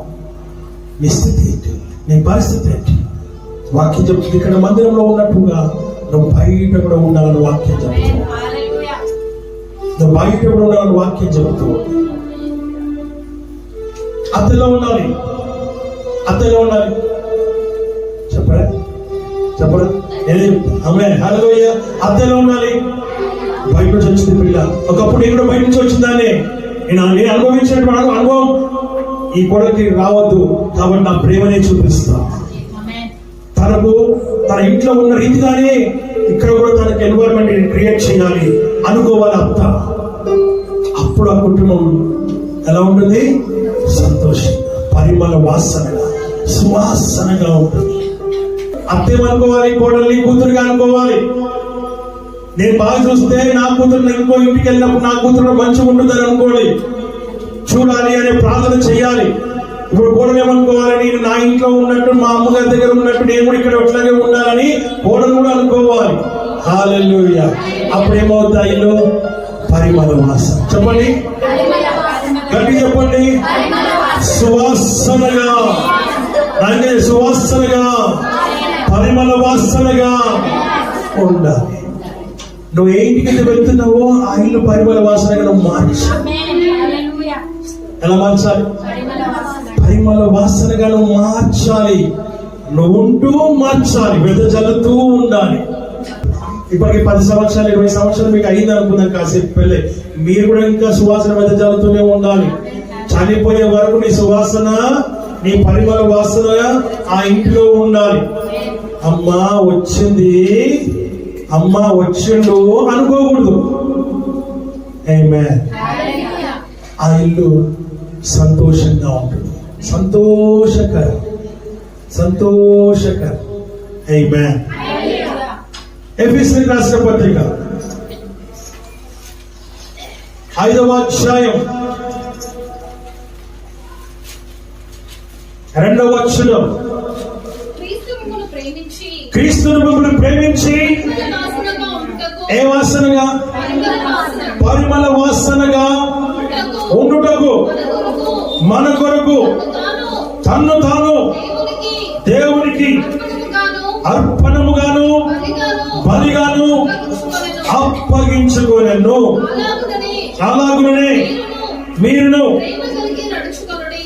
S2: నీ స్థితి ఏంటి? నీ పరిస్థితి ఏంటి? వాక్యం చెప్తుంది. ఇక్కడ మందిరంలో ఉన్నట్టుగా నువ్వు బయట కూడా ఉండాలని వాక్యం చెప్తుంది. నువ్వు బయట కూడా ఉండాలని వాక్యం చెబుతూ, అత్తలో ఉండాలి, అత్తలో ఉండాలి. చెప్పరా? చెప్పరా? నేను చెప్తా. ఆమేన్. హల్లెలూయా. అత్తలో ఉండాలి. బయట నుంచి వచ్చింది పిల్ల. ఒకప్పుడు నేను కూడా బయట నుంచి వచ్చిందాన్ని, నేను అనుభవించినటువంటి అనుభవం ఈ కొడకి రావద్దు, కాబట్టి నా ప్రేమనే చూపిస్తా. తనకు తన ఇంట్లో ఉన్న రీతిగానే ఇక్కడ కూడా తనకు ఎన్వైరన్మెంట్ క్రియేట్ చేయాలి అనుకోవాలి అత్త. అప్పుడు ఆ కుటుంబం ఎలా ఉంటుంది? సంతోషంగా, పరిమళ వాసనగా, సువాసనగా ఉంటుంది. అత్తేమనుకోవాలి, కోడల్ని కూతురుగా అనుకోవాలి. నేను బాగా చూస్తే నా కూతురు ఇంకో ఇంటికి వెళ్ళినప్పుడు నా కూతురు మంచిగా ఉంటుందని అనుకోవాలి, చూడాలి అనే ప్రార్థన చేయాలి. ఇప్పుడు కోడలు ఏమనుకోవాలి? నేను నా ఇంట్లో ఉన్నట్టు, మా అమ్మగారి దగ్గర ఉన్నట్టు నేను కూడా ఇక్కడ అట్లాగే ఉండాలని కోడలు కూడా అనుకోవాలి. హల్లెలూయా. అప్పుడు ఏమవుతాయి? పరిమళ వాసన. చెప్పండి, గట్టి చెప్పండి. సువాసనగా, అంటే సువాసనగా, పరిమళ వాసనగా ఉండాలి. నువ్వు ఏ ఇంటికి వెళ్తున్నావో ఆ ఇల్లు పరిమళ వాసనగా నువ్వు మార్చు. ఎలా మార్చాలి? పరిమళ వాసనగా నువ్వు మార్చాలి. నువ్వు ఉంటూ మార్చాలి, వెదజల్లుతూ ఉండాలి. ఇప్పటికి 10 సంవత్సరాలు 20 సంవత్సరాలు మీకు అయింది అనుకుందాం కాసేపు పెళ్ళి, మీరు కూడా ఇంకా సువాసన వెదజల్లుతూనే ఉండాలి. చనిపోయే వరకు నీ సువాసన, నీ పరిమళ వాసన ఆ ఇంటిలో ఉండాలి. అమ్మా వచ్చింది, అమ్మా వచ్చిండు అనుకోకూడదు. ఆమేన్. ఆ ఇల్లు సంతోషంగా ఉంటుంది, సంతోషకరం. ఆమేన్. ఎఫెసీయులకు రాసిన పత్రిక 5వ అధ్యాయం 2వ వచనం. క్రీస్తును మిమ్మల్ని ప్రేమించి ఏ వాసనగా? పరిమళ వాసనగా ఉండుటకు మన కొరకు తన్ను తాను దేవునికి అర్పణముగాను బలిగాను అప్పగించుకొనెను. అలాగుననే మీరును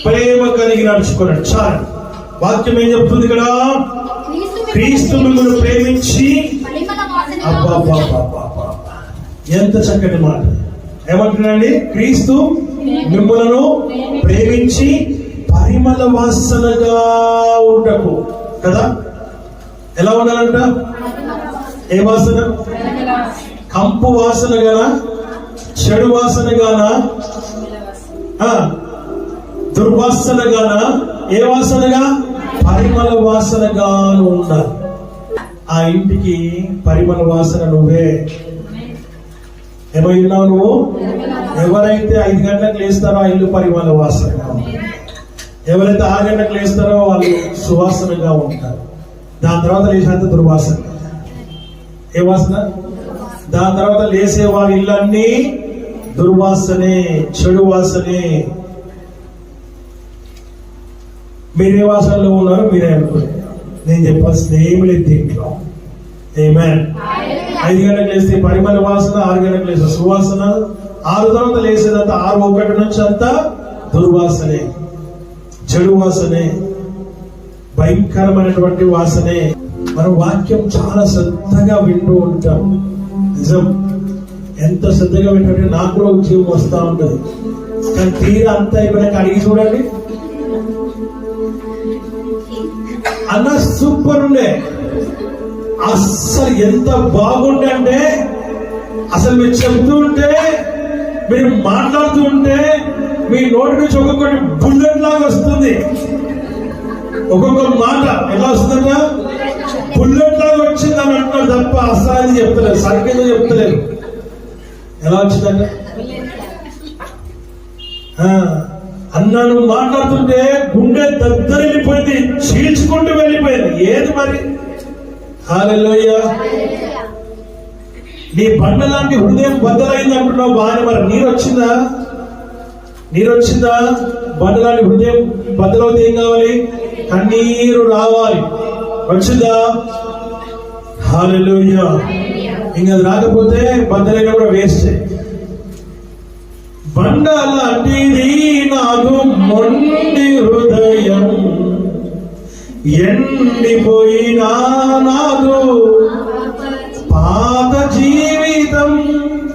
S2: ప్రేమ కలిగి నడుచుకున్నాడు. చాలు. వాక్యం ఏం చెప్తుంది ఇక్కడ? క్రీస్తు మిమ్మల్ని ప్రేమించి. ఎంత చక్కటి మాట. ఏమంటున్నాండి? క్రీస్తు మిమ్మలను ప్రేమించి పరిమళ వాసనగా ఉండకు కదా. ఎలా ఉండాలంట? ఏ వాసన? కంపు వాసన గానా, చెడు వాసన గానా, దుర్వాసన గానా, ఏ వాసనగా? పరిమళ వాసనగాను ఉండాలి. ఆ ఇంటికి పరిమళ వాసన నువ్వే. ఏమై ఉన్నావు నువ్వు? ఎవరైతే 5 గంటలకు లేస్తారో ఆ ఇల్లు పరిమళ వాసనగా ఉంటుంది. ఎవరైతే 6 గంటలకు లేస్తారో వాళ్ళు సువాసనగా ఉంటారు. దాని తర్వాత లేచేంత దుర్వాసన. ఏ వాసన? దాని తర్వాత లేసే వారి ఇళ్ళన్నీ దుర్వాసనే, చెడు వాసనే. మీరే వాసనలో ఉన్నారో మీరే అనుకోండి. నేను చెప్పాల్సింది ఏమి లేదు దీంట్లో. ఆమేన్. 5 గంటలకు లేస్తే పరిమళ వాసన, 6 గంటలకు లేస్తే సువాసన, 6 తర్వాత లేసేదంతా 6:01 నుంచి అంతా దుర్వాసనే, చెడు వాసనే, భయంకరమైనటువంటి వాసనే. మనం వాక్యం చాలా శ్రద్ధగా వింటూ ఉంటాం. నిజం. ఎంత శ్రద్ధగా వింటుంటే నాకు కూడా జీవం వస్తూ ఉంటుంది. కానీ తీరా అంతా అయిపోయినాక అడిగి చూడండి, అన్న సూపర్ ఉండే, అస్సలు ఎంత బాగుండే అంటే, అసలు మీరు చెబుతూ ఉంటే, మీరు మాట్లాడుతూ ఉంటే మీ నోటి నుంచి ఒక్కొక్కటి బుల్లెట్ లాగా వస్తుంది. ఒక్కొక్క మాట ఎలా వస్తుందంట? బుల్లెట్ లాగా వచ్చింది అని అంటున్నారు తప్ప అసలు అది చెప్తలేదు, సరిగ్గా చెప్తలేదు. ఎలా వచ్చిందంట? అన్నా నువ్వు మాట్లాడుతుంటే గుండె దద్దరిల్లిపోయింది, చీల్చుకుంటూ వెళ్ళిపోయింది. ఏది మరి? హల్లెలూయా. నీ బండ లాంటి హృదయం బద్దలైంది అంటున్నావు బాగా. మరి నీరు వచ్చిందా? బండ లాంటి హృదయం బద్దలవుతే ఏం కావాలి? కన్నీరు రావాలి. వచ్చిందా? హల్లెలూయా. ఇంకా రాకపోతే బద్దలైనా కూడా వేస్ట్. బండ లాంటిది నాదు మొండి హృదయం, ఎండిపోయినా నాదు పాత జీవితం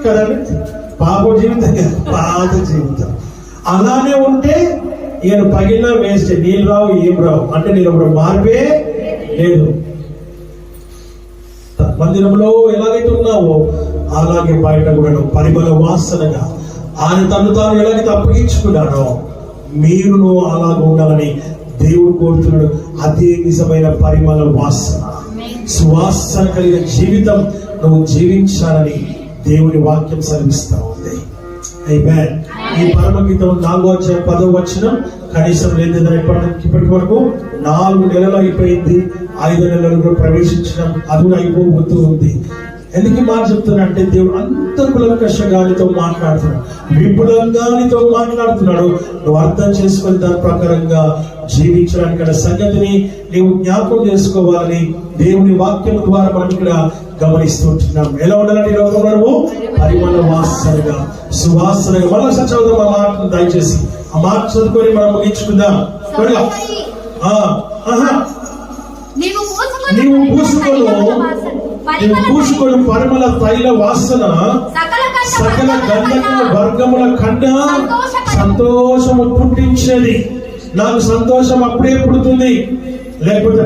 S2: కదండి. పాప జీవితం కదా, పాత జీవితం. అలానే ఉంటే ఈయన పగిలిన వేస్ట్. నీళ్ళు రావు, ఏం రావు. అంటే నేను ఇప్పుడు మార్పే లేదు. మందిరంలో ఎలాగైతే ఉన్నావో అలాగే బయట కూడా పరిమళ వాసనగా ఆయన తను తాను ఎలాగైతే అప్పగించుకున్నాడో మీరును అలాగ ఉండాలని దేవుడు కోరుతున్నాడు. అదే నిజమైన పరిమళ వాసన, సువాసన కలిగిన జీవితం నువ్వు జీవించాలని దేవుని వాక్యం సెలవిస్తా ఉంది. ఆమేన్. ఈ పరమగీతం 4వ అధ్యాయం 10వ వచనం. కనీసం లేదని ఇప్పటి వరకు 4 నెలలు అయిపోయింది. 5వ నెలలు ప్రవేశించడం అది కూడా అయిపోతూ ఉంది. ఎందుకు మాట చెప్తున్నా అంటే దేవుడు అంత కులంకషగానితో మాట్లాడుతున్నాడు, విపులంగానితో మాట్లాడుతున్నాడు. నువ్వు అర్థం చేసుకొని దాని ప్రకారంగా జీవించడానికి అనే సంగతిని నీవు జ్ఞాపకం చేసుకోవాలని దేవుని వాక్యం ద్వారా మనం ఇక్కడ గమనిస్తుంటున్నాం. ఎలా ఉండాలంటే ఈ లోకంలో నువ్వు పరిమళ వాసనగా, సువాసనగా. మళ్ళా చదువుదాం ఆ మాట దయచేసి. ఆ మాట చదువుకొని మనం ముగించుకుందాం. నీవు పూసుకొని
S1: నీవు పూసుకొని పరిమళ తైల వాసన సకల గంధక వర్గముల కన్నా సంతోషము పుట్టించేది. నాకు సంతోషం అప్పుడే పుడుతుంది, లేకపోతే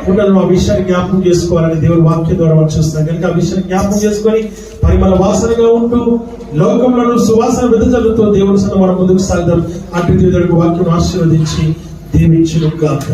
S1: పుట్టను. ఆ విషయాన్ని జ్ఞాపకం చేసుకోవాలని దేవుని వాక్యం ద్వారా మనం చూస్తాం కనుక ఆ విషయాన్ని జ్ఞాపకం చేసుకొని పరిమళ వాసనగా ఉంటూ లోకంలో సువాసన వెదజల్లుతూ దేవుని సన్నిధిలో మనం ముందుకు సాగుదాం. అటు వాక్యం ఆశీర్వదించి దీవించును గాక.